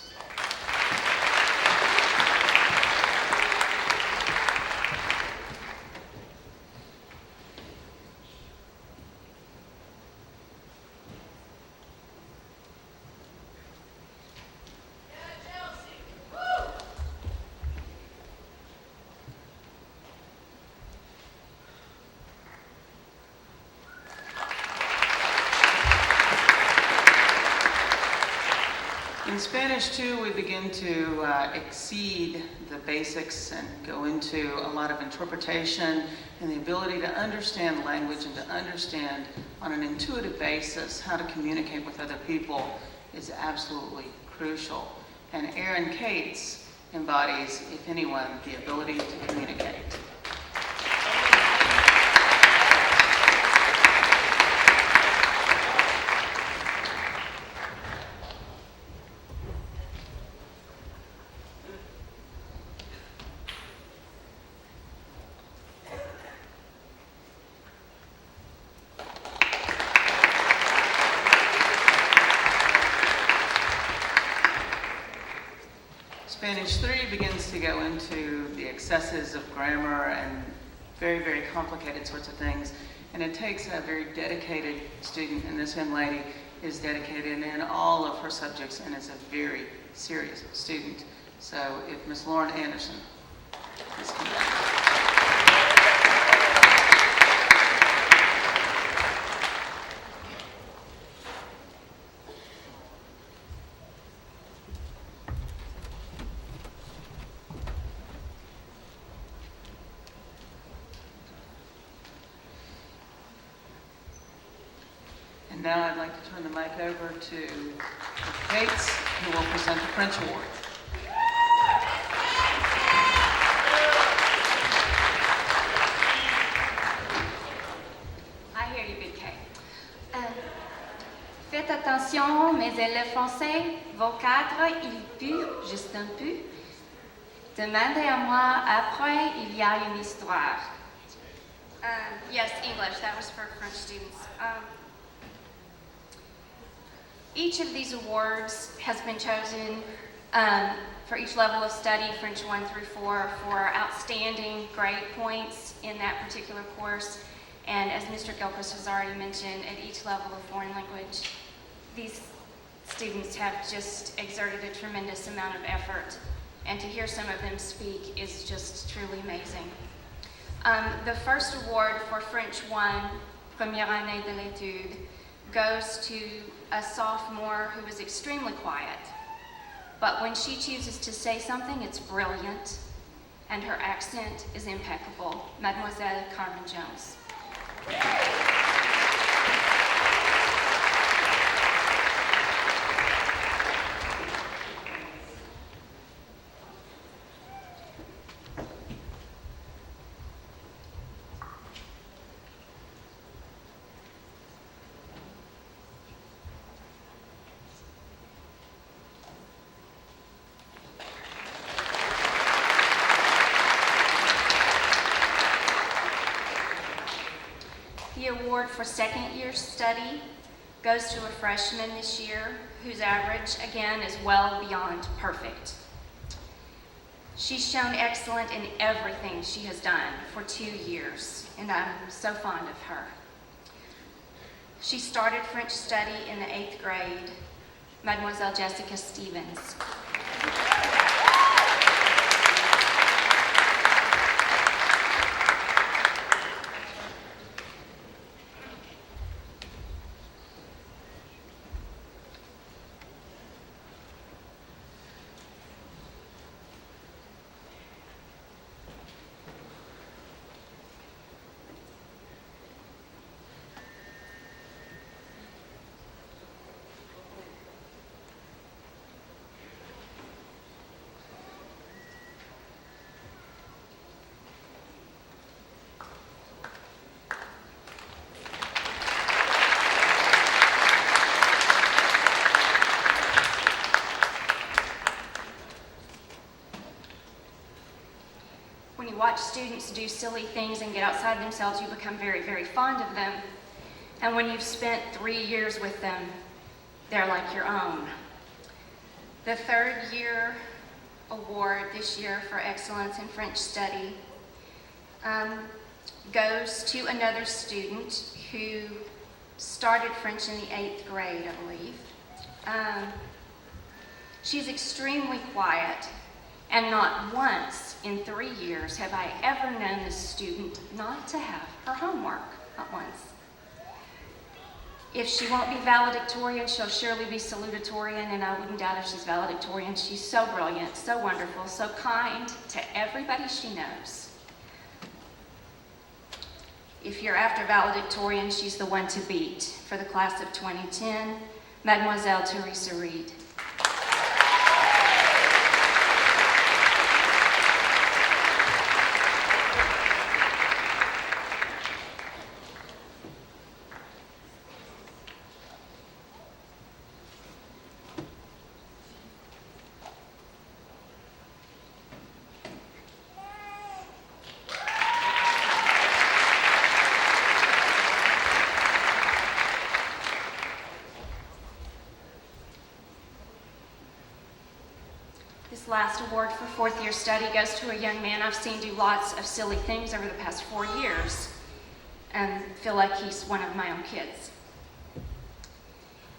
Speaker 21: In Spanish 2, we begin to exceed the basics and go into a lot of interpretation, and the ability to understand language and to understand on an intuitive basis how to communicate with other people is absolutely crucial. And Erin Cates embodies, if anyone, the ability to communicate. Spanish 3 begins to go into the excesses of grammar and very, very complicated sorts of things. And it takes a very dedicated student, and this young lady is dedicated in all of her subjects and is a very serious student. So if Miss Lauren Anderson, please come back. And now I'd like to turn the mic over to Cates, who will present the French Award.
Speaker 22: I hear you, Big K. Faites attention, mes élèves français, vos cadres, ils puent juste un peu. Demandez à moi après, il y a une histoire.
Speaker 15: Yes, English. That was for French students.
Speaker 22: Each of these awards has been chosen for each level of study, French 1 through 4, for outstanding grade points in that particular course. And as Mr. Gilchrist has already mentioned, at each level of foreign language, these students have just exerted a tremendous amount of effort. And to hear some of them speak is just truly amazing. The first award for French 1, Première année de l'étude, goes to a sophomore who is extremely quiet. But when she chooses to say something, it's brilliant, and her accent is impeccable, Mademoiselle Carmen Jones. The award for second-year study goes to a freshman this year whose average, again, is well beyond perfect. She's shown excellent in everything she has done for 2 years, and I'm so fond of her. She started French study in the 8th grade, Mademoiselle Jessica Stevens. When you watch students do silly things and get outside themselves, you become very, very fond of them. And when you've spent 3 years with them, they're like your own. The third-year award this year for excellence in French study goes to another student who started French in the 8th grade, I believe. She's extremely quiet. And not once in 3 years have I ever known this student not to have her homework, not once. If she won't be valedictorian, she'll surely be salutatorian, and I wouldn't doubt if she's valedictorian. She's so brilliant, so wonderful, so kind to everybody she knows. If you're after valedictorian, she's the one to beat. For the class of 2010, Mademoiselle Teresa Reed. This last award for fourth-year study goes to a young man I've seen do lots of silly things over the past 4 years and feel like he's one of my own kids.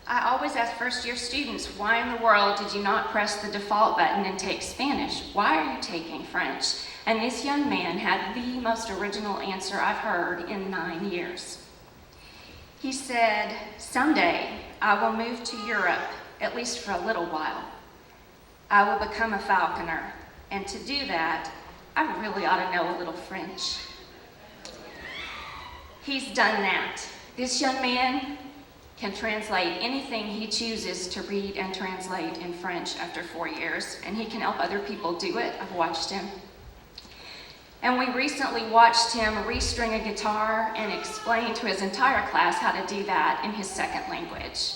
Speaker 22: I always ask first-year students, why in the world did you not press the default button and take Spanish? Why are you taking French? And this young man had the most original answer I've heard in 9 years. He said, someday I will move to Europe, at least for a little while. I will become a falconer, and to do that, I really ought to know a little French. He's done that. This young man can translate anything he chooses to read and translate in French after 4 years, and he can help other people do it. I've watched him. And we recently watched him restring a guitar and explain to his entire class how to do that in his second language.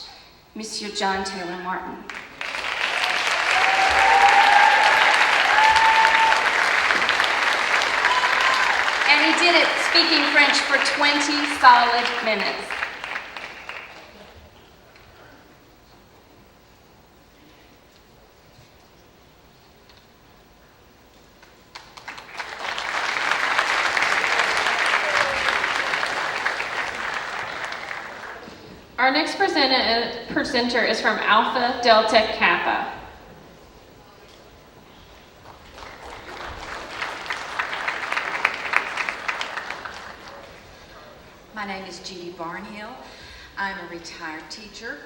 Speaker 22: Monsieur John Taylor Martin. And he did it speaking French for 20 solid minutes.
Speaker 2: Our next presenter is from Alpha Delta Kappa.
Speaker 1: My name is Judy Barnhill. I'm a retired teacher,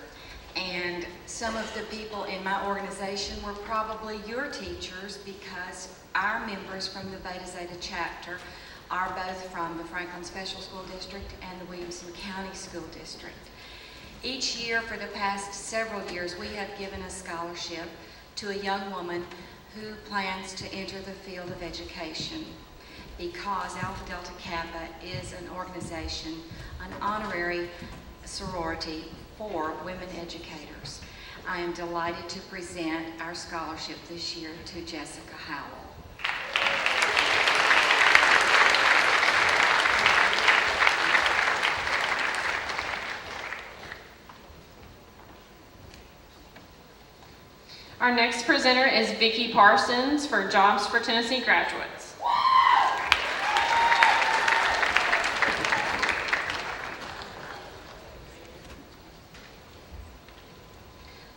Speaker 1: and some of the people in my organization were probably your teachers because our members from the Beta Zeta chapter are both from the Franklin Special School District and the Williamson County School District. Each year for the past several years, we have given a scholarship to a young woman who plans to enter the field of education, because Alpha Delta Kappa is an organization, an honorary sorority for women educators. I am delighted to present our scholarship this year to Jessica Howell.
Speaker 2: Our next presenter is Vicki Parsons for Jobs for Tennessee Graduates.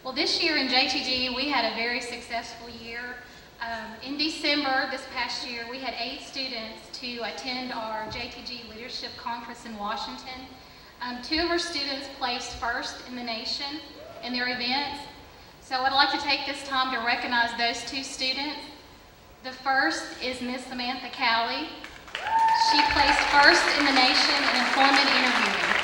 Speaker 5: Well, this year in JTG, we had a very successful year. In December this past year, we had 8 students to attend our JTG Leadership Conference in Washington. 2 of our students placed first in the nation in their events. So I'd like to take this time to recognize those 2 students. The first is Miss Samantha Cowley. She placed first in the nation in employment interviewing.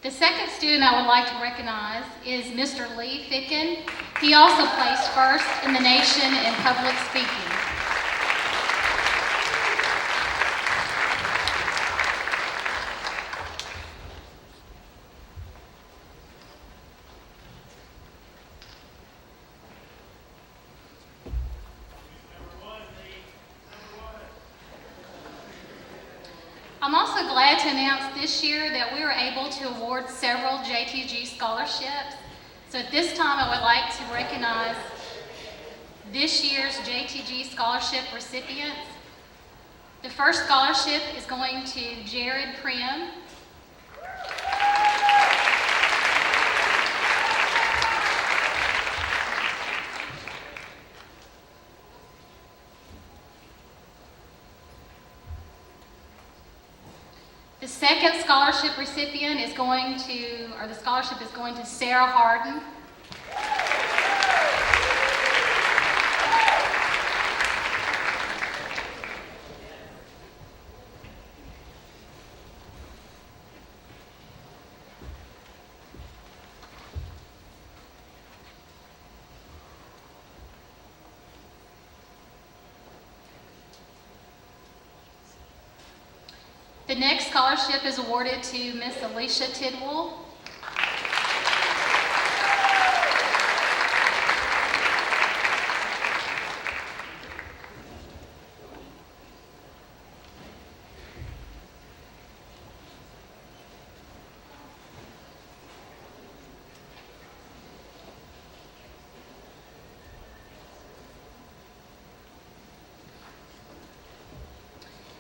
Speaker 5: The second student I would like to recognize is Mr. Lee Ficken. He also placed first in the nation in public speaking. I'm also glad to announce this year that we were able to award several JTG scholarships. So at this time, I would like to recognize this year's JTG scholarship recipients. The first scholarship is going to Jared Prim. The second scholarship recipient is going to, or the scholarship is going to Sarah Harden. The next scholarship is awarded to Miss Alicia Tidwell.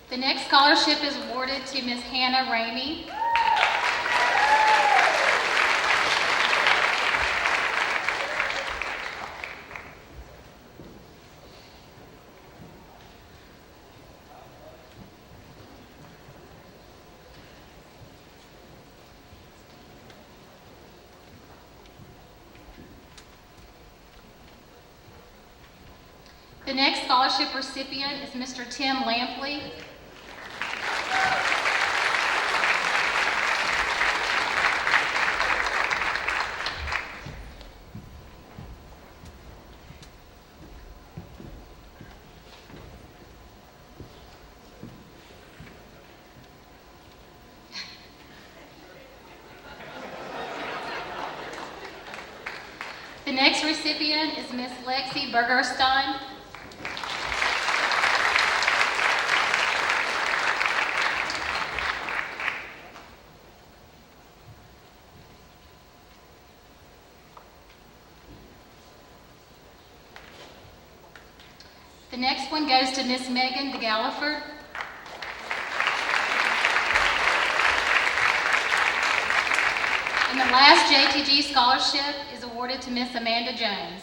Speaker 5: The next scholarship is awarded to Miss Hannah Ramey. The next scholarship recipient is Mr. Tim Lampley. The next recipient is Miss Lexi Bergerstein. The next one goes to Miss Megan DeGalliford. And the last JTG scholarship is awarded to Miss Amanda Jones.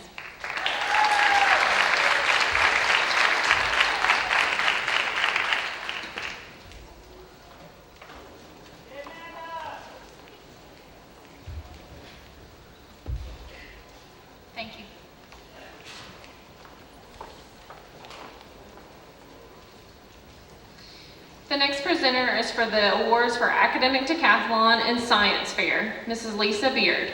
Speaker 2: next presenter is for the awards for academic decathlon and science fair, Mrs. Lisa Beard.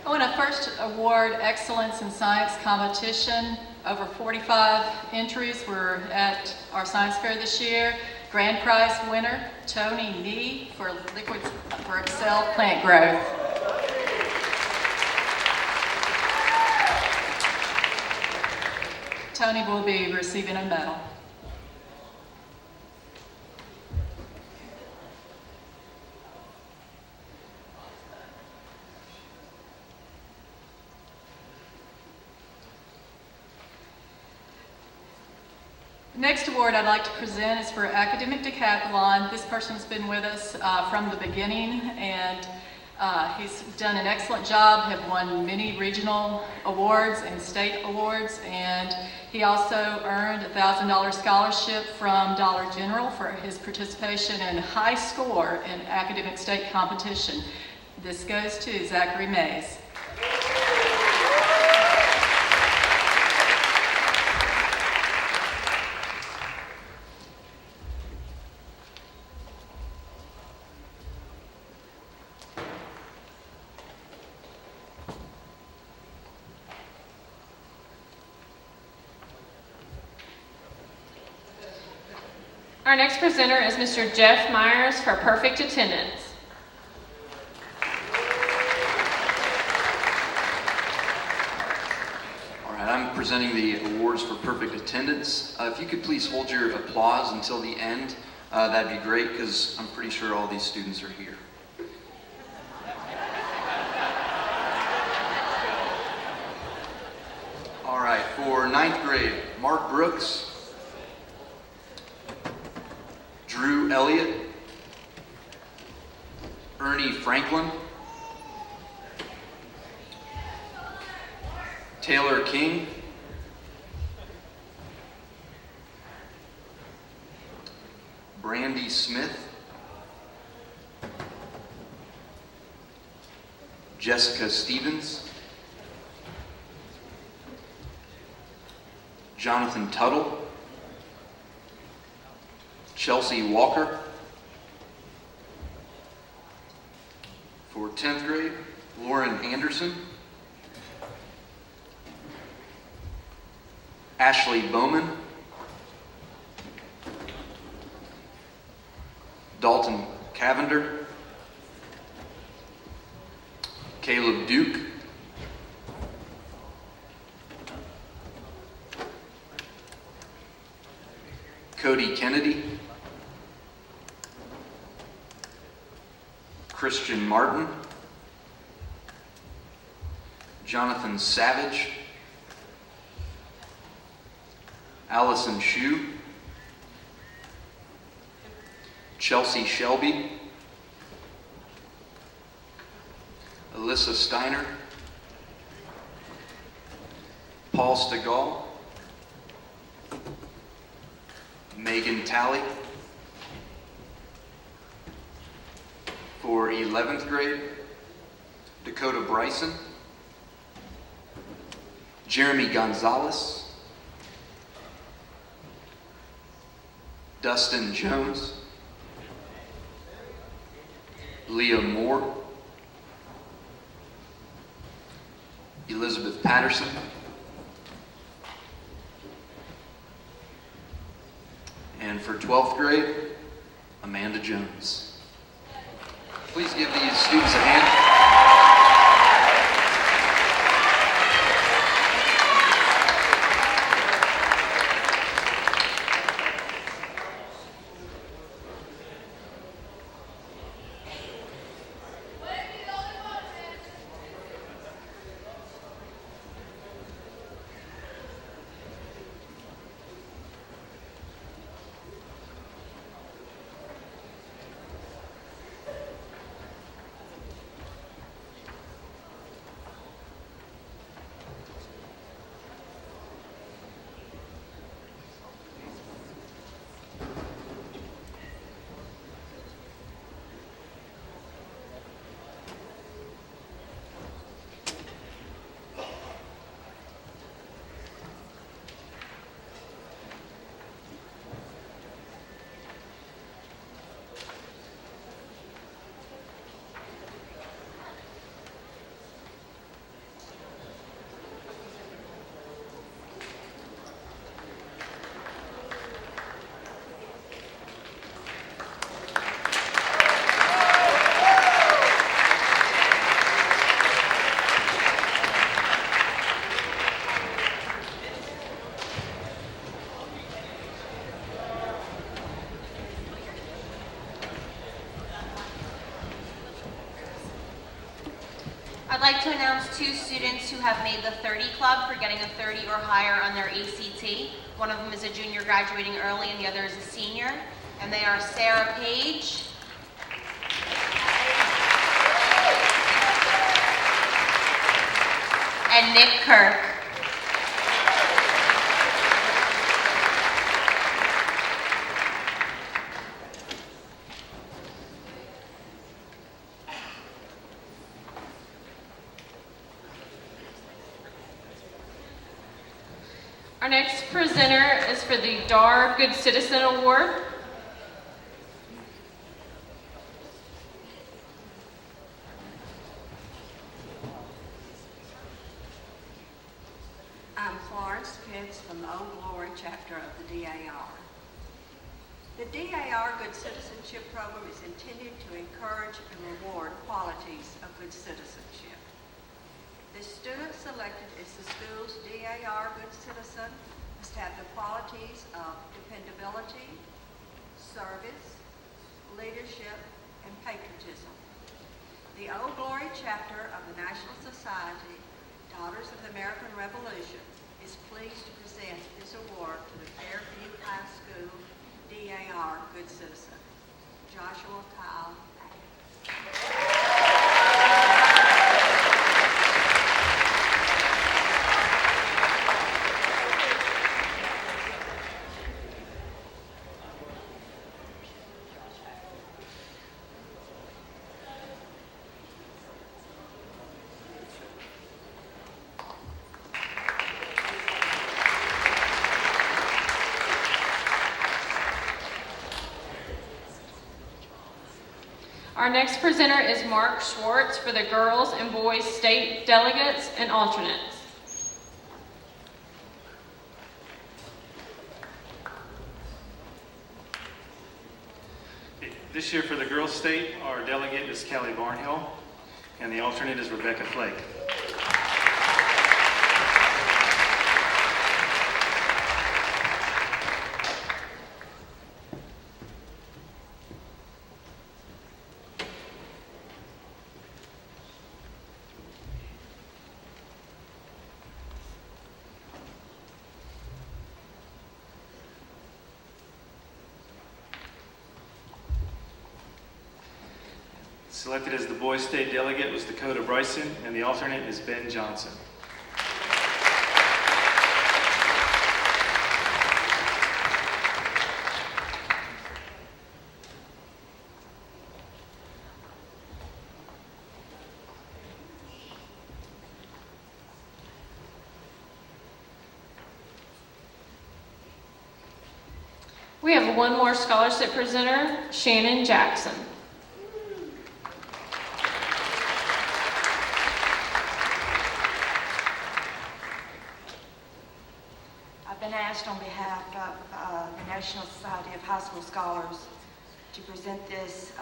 Speaker 3: I want to first award Excellence in Science Competition. Over 45 entries were at our science fair this year. Grand prize winner, Tony Nee for Liquids for Excel Plant Growth. Tony will be receiving a medal. The next award I'd like to present is for academic decathlon. This person's been with us from the beginning, and he's done an excellent job, have won many regional awards and state awards, and he also earned a $1,000 scholarship from Dollar General for his participation in high score in academic state competition. This goes to Zachary Mays.
Speaker 2: Our next presenter is Mr. Jeff Myers for perfect attendance.
Speaker 4: All right, I'm presenting the awards for perfect attendance. If you could please hold your applause until the end, that'd be great, because I'm pretty sure all these students are here. All right, for 9th grade, Mark Brooks, Drew Elliott, Ernie Franklin, Taylor King, Brandy Smith, Jessica Stevens, Jonathan Tuttle, Chelsea Walker. For 10th grade, Lauren Anderson, Ashley Bowman, Dalton Cavender, Caleb Duke, Cody Kennedy, Christian Martin, Jonathan Savage, Allison Shue, Chelsea Shelby, Alyssa Steiner, Paul Stegall, Megan Talley. For 11th grade, Dakota Bryson, Jeremy Gonzalez, Dustin Jones, Leah Moore, Elizabeth Patterson, and for 12th grade, Amanda Jones. Please give these students a hand.
Speaker 12: I'd like to announce 2 students who have made the 30 club for getting a 30 or higher on their ACT. One of them is a junior graduating early and the other is a senior. And they are Sarah Page and Nick Kirk.
Speaker 2: Our next presenter is for the DAR Good Citizen Award.
Speaker 6: I'm Florence Pitts from the Old Glory chapter of the DAR. The DAR Good Citizenship Program is intended to encourage and reward qualities of good citizenship. The student selected as the school's DAR Good Citizen must have the qualities of dependability, service, leadership, and patriotism. The Old Glory chapter of the National Society, Daughters of the American Revolution, is pleased to present this award to the Fairview High School DAR Good Citizen, Joshua Kyle.
Speaker 2: Our next presenter is Mark Schwartz for the girls and boys state delegates and alternates.
Speaker 13: This year for the girls state, our delegate is Kelly Barnhill, and the alternate is Rebecca Flake. Selected as the boys state delegate was Dakota Bryson, and the alternate is Ben Johnson.
Speaker 2: We have one more scholarship presenter, Shannon Jackson.
Speaker 7: I've been asked on behalf of the National Society of High School Scholars to present these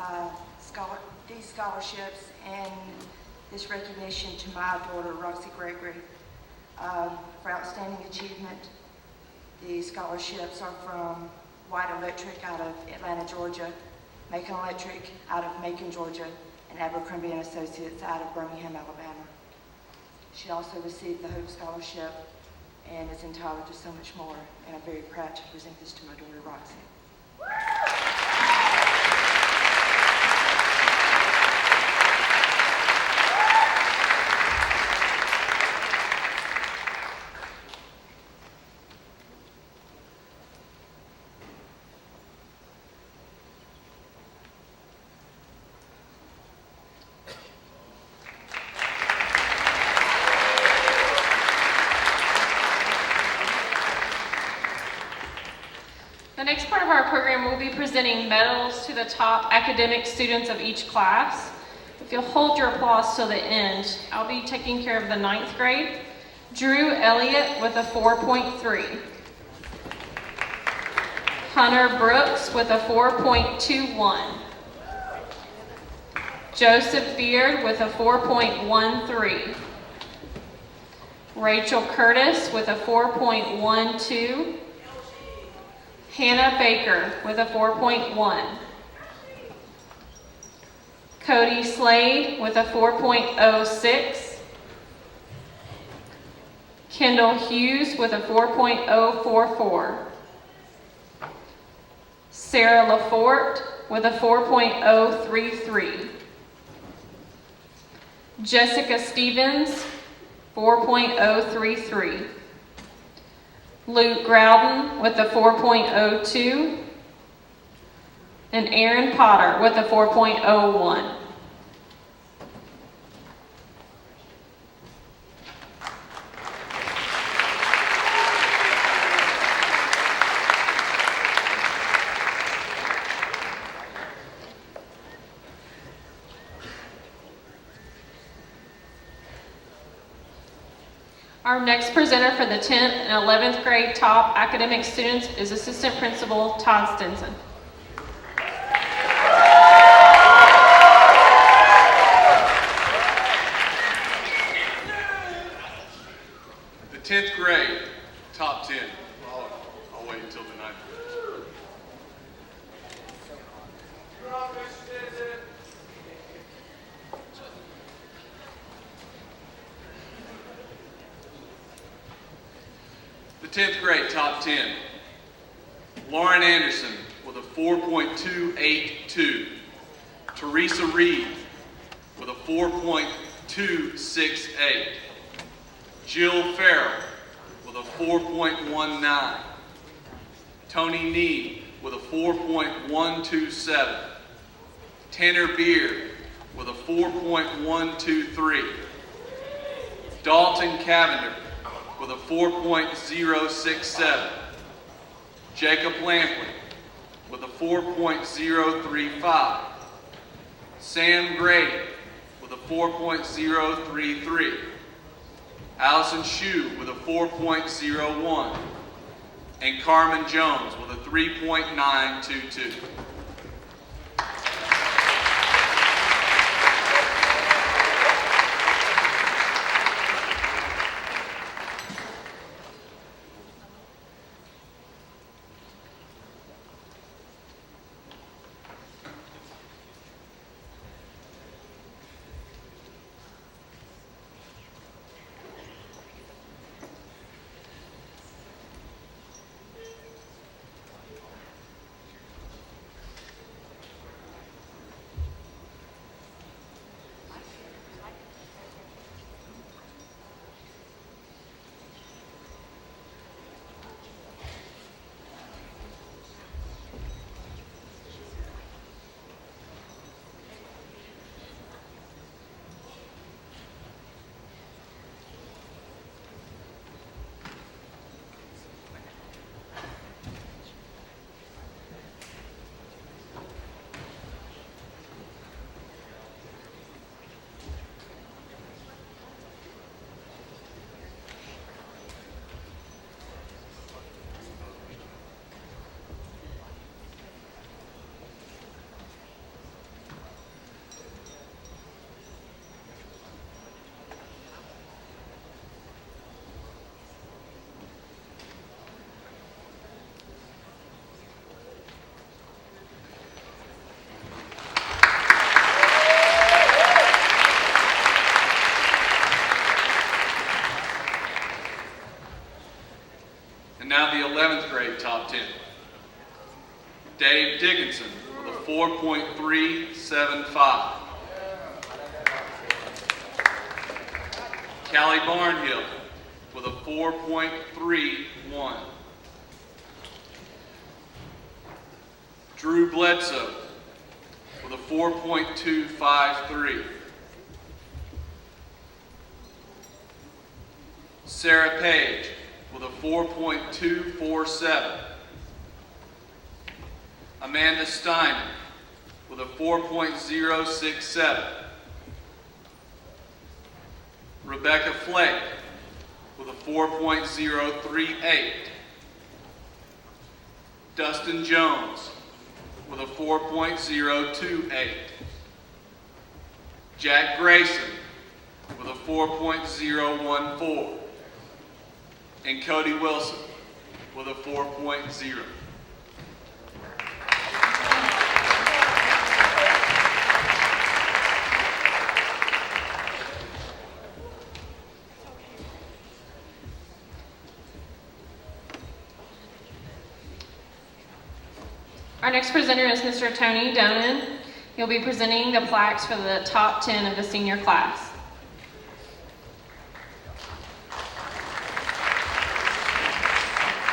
Speaker 7: scholarships and this recognition to my daughter, Roxy Gregory, for outstanding achievement. The scholarships are from White Electric out of Atlanta, Georgia, Macon Electric out of Macon, Georgia, and Abercrombie & Associates out of Birmingham, Alabama. She also received the Hope Scholarship and is entitled to so much more, and I'm very proud to present this to my daughter, Roxy.
Speaker 2: The next part of our program will be presenting medals to the top academic students of each class. If you'll hold your applause till the end, I'll be taking care of the 9th grade. Drew Elliott with a 4.3. Hunter Brooks with a 4.21. Joseph Beard with a 4.13. Rachel Curtis with a 4.12. Hannah Baker with a 4.1. Cody Slade with a 4.06. Kendall Hughes with a 4.044. Sarah Lafort with a 4.033. Jessica Stevens, 4.033. Luke Groudon with a 4.02. And Aaron Potter with a 4.01. Our next presenter for the 10th and 11th grade top academic students is Assistant Principal Todd Stinson.
Speaker 8: The 10th grade, top 10. I'll wait until the 9th grade. The 10th grade, top 10. Lauren Anderson with a 4.282. Teresa Reed with a 4.268. Jill Farrell with a 4.19. Tony Nee with a 4.127. Tanner Beard with a 4.123. Dalton Cavender with a 4.067. Jacob Lampley with a 4.035. Sam Grady with a 4.033. Allison Shue with a 4.01. And Carmen Jones with a 3.922. And now the 11th grade top 10. Dave Dickinson with a 4.375. Callie Barnhill with a 4.31. Drew Bledsoe with a 4.253. Sarah Page with a 4.247. Amanda Steiner with a 4.067. Rebecca Flake with a 4.038. Dustin Jones with a 4.028. Jack Grayson with a 4.014. And Cody Wilson with a 4.0.
Speaker 2: Our next presenter is Mr. Tony Donan. He'll be presenting the plaques for the top 10 of the senior class.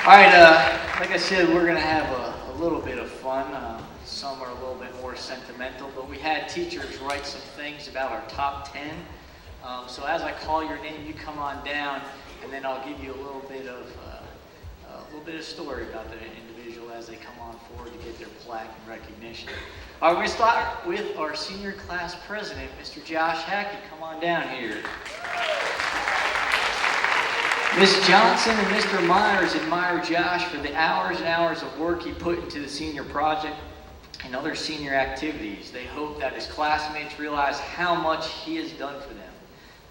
Speaker 9: All right, like I said, we're going to have a little bit of fun. Some are a little bit more sentimental, but we had teachers write some things about our top 10. So as I call your name, you come on down, and then I'll give you a little bit of story about the individual as they come on forward to get their plaque and recognition. All right, we're going to start with our senior class president, Mr. Josh Hackett. Come on down here. Ms. Johnson and Mr. Myers admire Josh for the hours and hours of work he put into the senior project and other senior activities. They hope that his classmates realize how much he has done for them.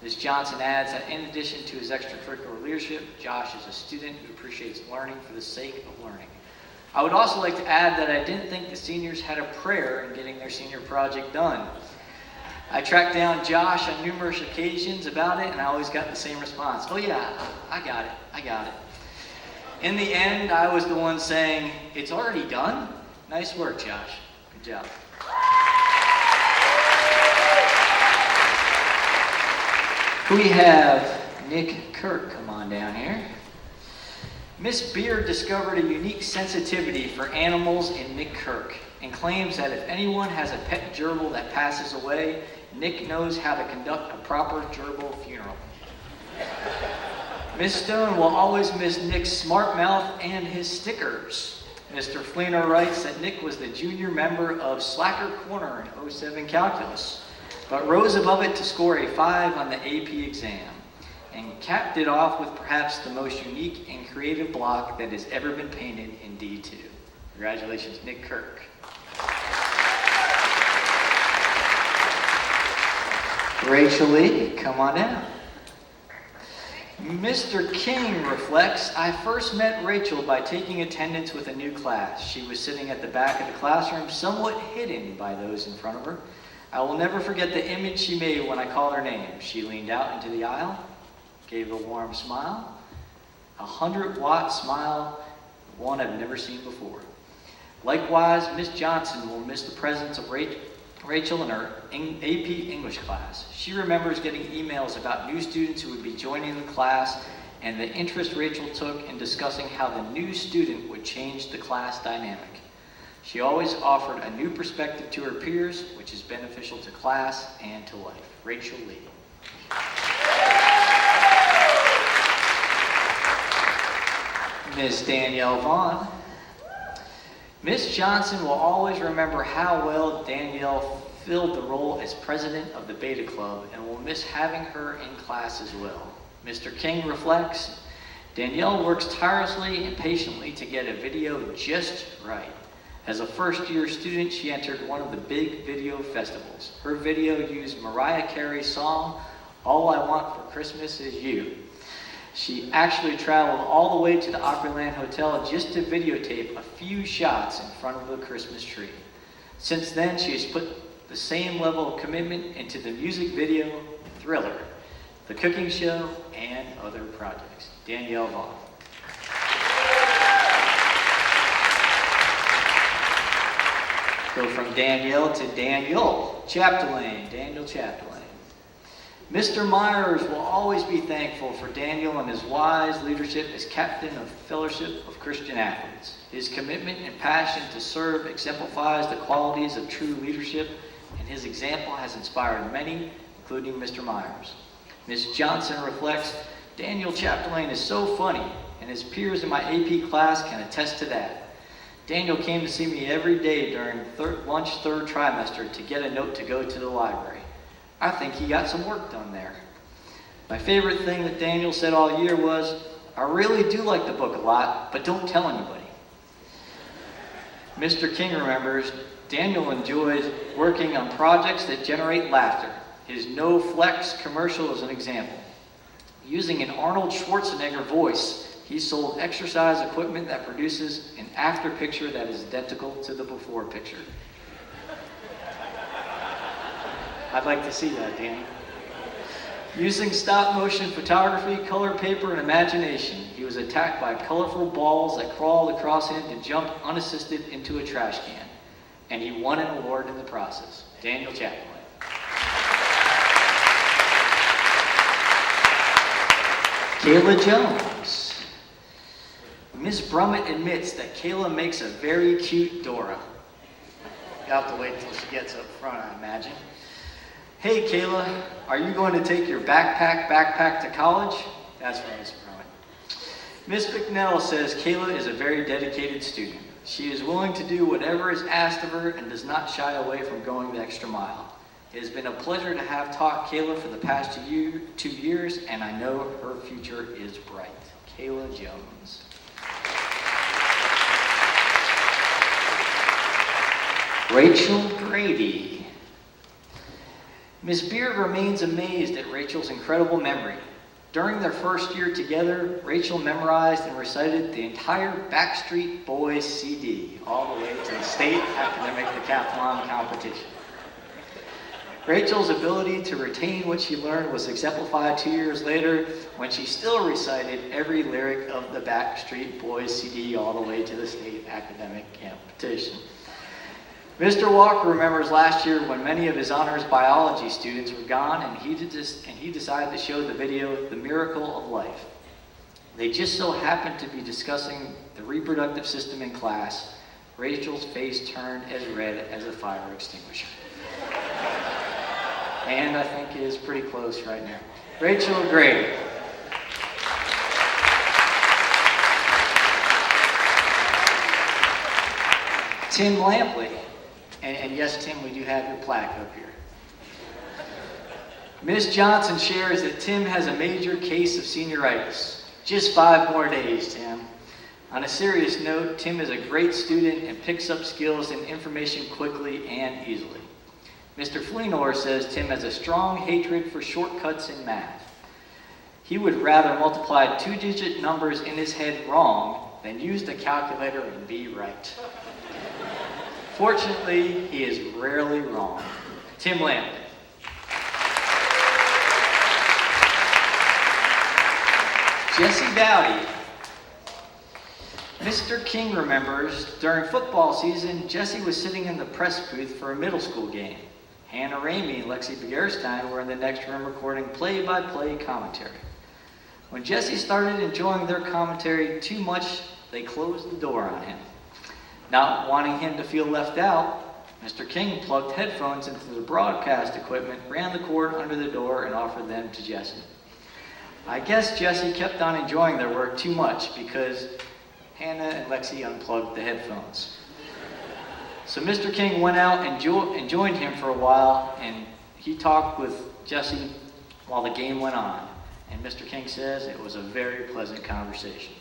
Speaker 9: Ms. Johnson adds that in addition to his extracurricular leadership, Josh is a student who appreciates learning for the sake of learning. I would also like to add that I didn't think the seniors had a prayer in getting their senior project done. I tracked down Josh on numerous occasions about it, and I always got the same response. Oh yeah, I got it. In the end, I was the one saying, it's already done? Nice work, Josh. Good job. We have Nick Kirk come on down here. Miss Beard discovered a unique sensitivity for animals in Nick Kirk and claims that if anyone has a pet gerbil that passes away, Nick knows how to conduct a proper gerbil funeral. Miss Stone will always miss Nick's smart mouth and his stickers. Mr. Fleener writes that Nick was the junior member of Slacker Corner in 07 Calculus, but rose above it to score a 5 on the AP exam, and capped it off with perhaps the most unique and creative block that has ever been painted in D2. Congratulations, Nick Kirk. Rachel Lee, come on down. Mr. King reflects, I first met Rachel by taking attendance with a new class. She was sitting at the back of the classroom, somewhat hidden by those in front of her. I will never forget the image she made when I called her name. She leaned out into the aisle, gave a warm smile, 100-watt smile, one I've never seen before. Likewise, Miss Johnson will miss the presence of Rachel in her AP English class. She remembers getting emails about new students who would be joining the class and the interest Rachel took in discussing how the new student would change the class dynamic. She always offered a new perspective to her peers, which is beneficial to class and to life. Rachel Lee. Miss Danielle Vaughn. Miss Johnson will always remember how well Danielle filled the role as president of the Beta Club and will miss having her in class as well. Mr. King reflects, Danielle works tirelessly and patiently to get a video just right. As a first-year student, she entered one of the big video festivals. Her video used Mariah Carey's song, All I Want for Christmas Is You. She actually traveled all the way to the Opryland Hotel just to videotape a few shots in front of the Christmas tree. Since then, she has put the same level of commitment into the music video, Thriller, the cooking show, and other projects. Danielle Vaughn. Go from Danielle to Daniel Chapdelaine. Daniel Chapdelaine. Mr. Myers will always be thankful for Daniel and his wise leadership as captain of Fellowship of Christian Athletes. His commitment and passion to serve exemplifies the qualities of true leadership, and his example has inspired many, including Mr. Myers. Ms. Johnson reflects, Daniel Chapdelaine is so funny, and his peers in my AP class can attest to that. Daniel came to see me every day during lunch third trimester to get a note to go to the library. I think he got some work done there. My favorite thing that Daniel said all year was, I really do like the book a lot, but don't tell anybody. Mr. King remembers, Daniel enjoys working on projects that generate laughter. His No Flex commercial is an example. Using an Arnold Schwarzenegger voice, he sold exercise equipment that produces an after picture that is identical to the before picture. I'd like to see that, Danny. Using stop motion photography, color paper, and imagination, he was attacked by colorful balls that crawled across him to jump unassisted into a trash can. And he won an award in the process. Daniel Chapman. Kayla Jones. Miss Brummett admits that Kayla makes a very cute Dora. You'll have to wait till she gets up front, I imagine. Hey Kayla, are you going to take your backpack to college? That's from Miss Brummett. Miss Bicknell says Kayla is a very dedicated student. She is willing to do whatever is asked of her and does not shy away from going the extra mile. It has been a pleasure to have taught Kayla for the past 2 years, and I know her future is bright. Kayla Jones. Rachel Grady. Miss Beard remains amazed at Rachel's incredible memory. During their first year together, Rachel memorized and recited the entire Backstreet Boys CD, all the way to the state academic decathlon competition. Rachel's ability to retain what she learned was exemplified 2 years later when she still recited every lyric of the Backstreet Boys CD all the way to the state academic competition. Mr. Walker remembers last year when many of his honors biology students were gone and he decided to show the video, The Miracle of Life. They just so happened to be discussing the reproductive system in class. Rachel's face turned as red as a fire extinguisher. And I think it is pretty close right now. Rachel Grady. Tim Lampley. And yes, Tim, we do have your plaque up here. Miss Johnson shares that Tim has a major case of senioritis. Just 5 more days, Tim. On a serious note, Tim is a great student and picks up skills and information quickly and easily. Mr. Fleenor says Tim has a strong hatred for shortcuts in math. He would rather multiply 2-digit numbers in his head wrong than use the calculator and be right. Fortunately, he is rarely wrong. Tim Lampley. Jesse Dowdy. Mr. King remembers during football season, Jesse was sitting in the press booth for a middle school game. Hannah Ramey and Lexi Begerstein were in the next room recording play-by-play commentary. When Jesse started enjoying their commentary too much, they closed the door on him. Not wanting him to feel left out, Mr. King plugged headphones into the broadcast equipment, ran the cord under the door, and offered them to Jesse. I guess Jesse kept on enjoying their work too much because Hannah and Lexi unplugged the headphones. So Mr. King went out and joined him for a while, and he talked with Jesse while the game went on. And Mr. King says it was a very pleasant conversation.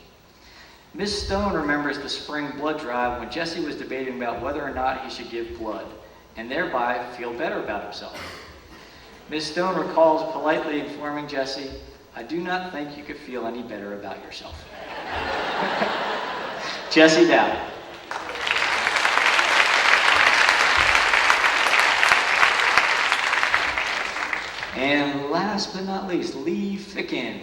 Speaker 9: Ms. Stone remembers the spring blood drive when Jesse was debating about whether or not he should give blood, and thereby feel better about himself. Ms. Stone recalls politely informing Jesse, "I do not think you could feel any better about yourself." Jesse Dowd. And last but not least, Lee Ficken.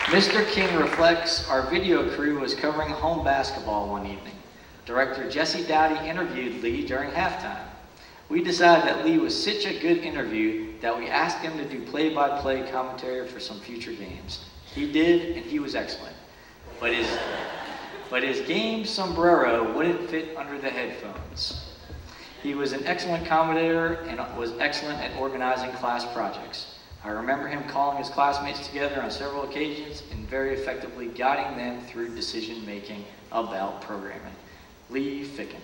Speaker 9: Mr. King reflects our video crew was covering home basketball one evening. Director Jesse Dowdy interviewed Lee during halftime. We decided that Lee was such a good interview that we asked him to do play-by-play commentary for some future games. He did, and he was excellent. But his game sombrero wouldn't fit under the headphones. He was an excellent commentator and was excellent at organizing class projects. I remember him calling his classmates together on several occasions and very effectively guiding them through decision-making about programming. Lee Ficken.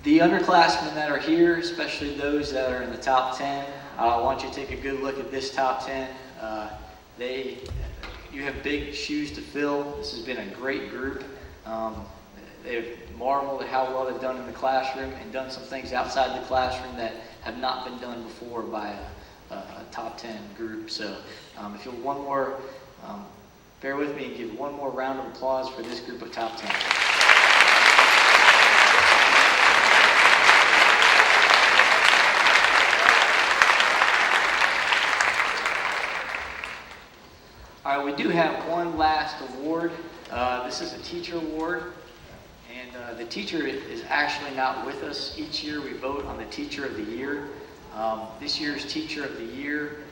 Speaker 9: The underclassmen that are here, especially those that are in the top 10, I want you to take a good look at this top 10. You have big shoes to fill. This has been a great group. They've marveled at how well they've done in the classroom and done some things outside the classroom that have not been done before by a top 10 group. So if you'll one more bear with me and give one more round of applause for this group of top 10. All right, we do have one last award. This is a teacher award, and the teacher is actually not with us. Each year we vote on the Teacher of the Year. This year's Teacher of the Year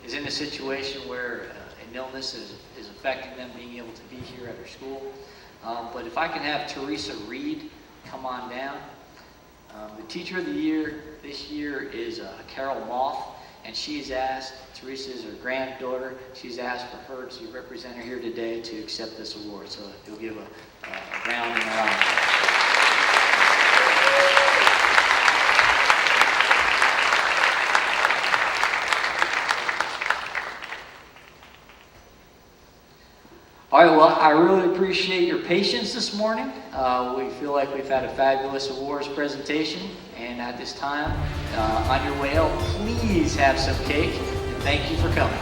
Speaker 9: is in a situation where an illness is affecting them being able to be here at our school. But if I can have Teresa Reed come on down. The Teacher of the Year this year is Carol Moth. And she's asked, Teresa is her granddaughter, she's asked for her to represent her here today to accept this award. So you'll give a round in her honor. All right, well, I really appreciate your patience this morning. We feel like we've had a fabulous awards presentation. And at this time, on your way out, please have some cake. And thank you for coming.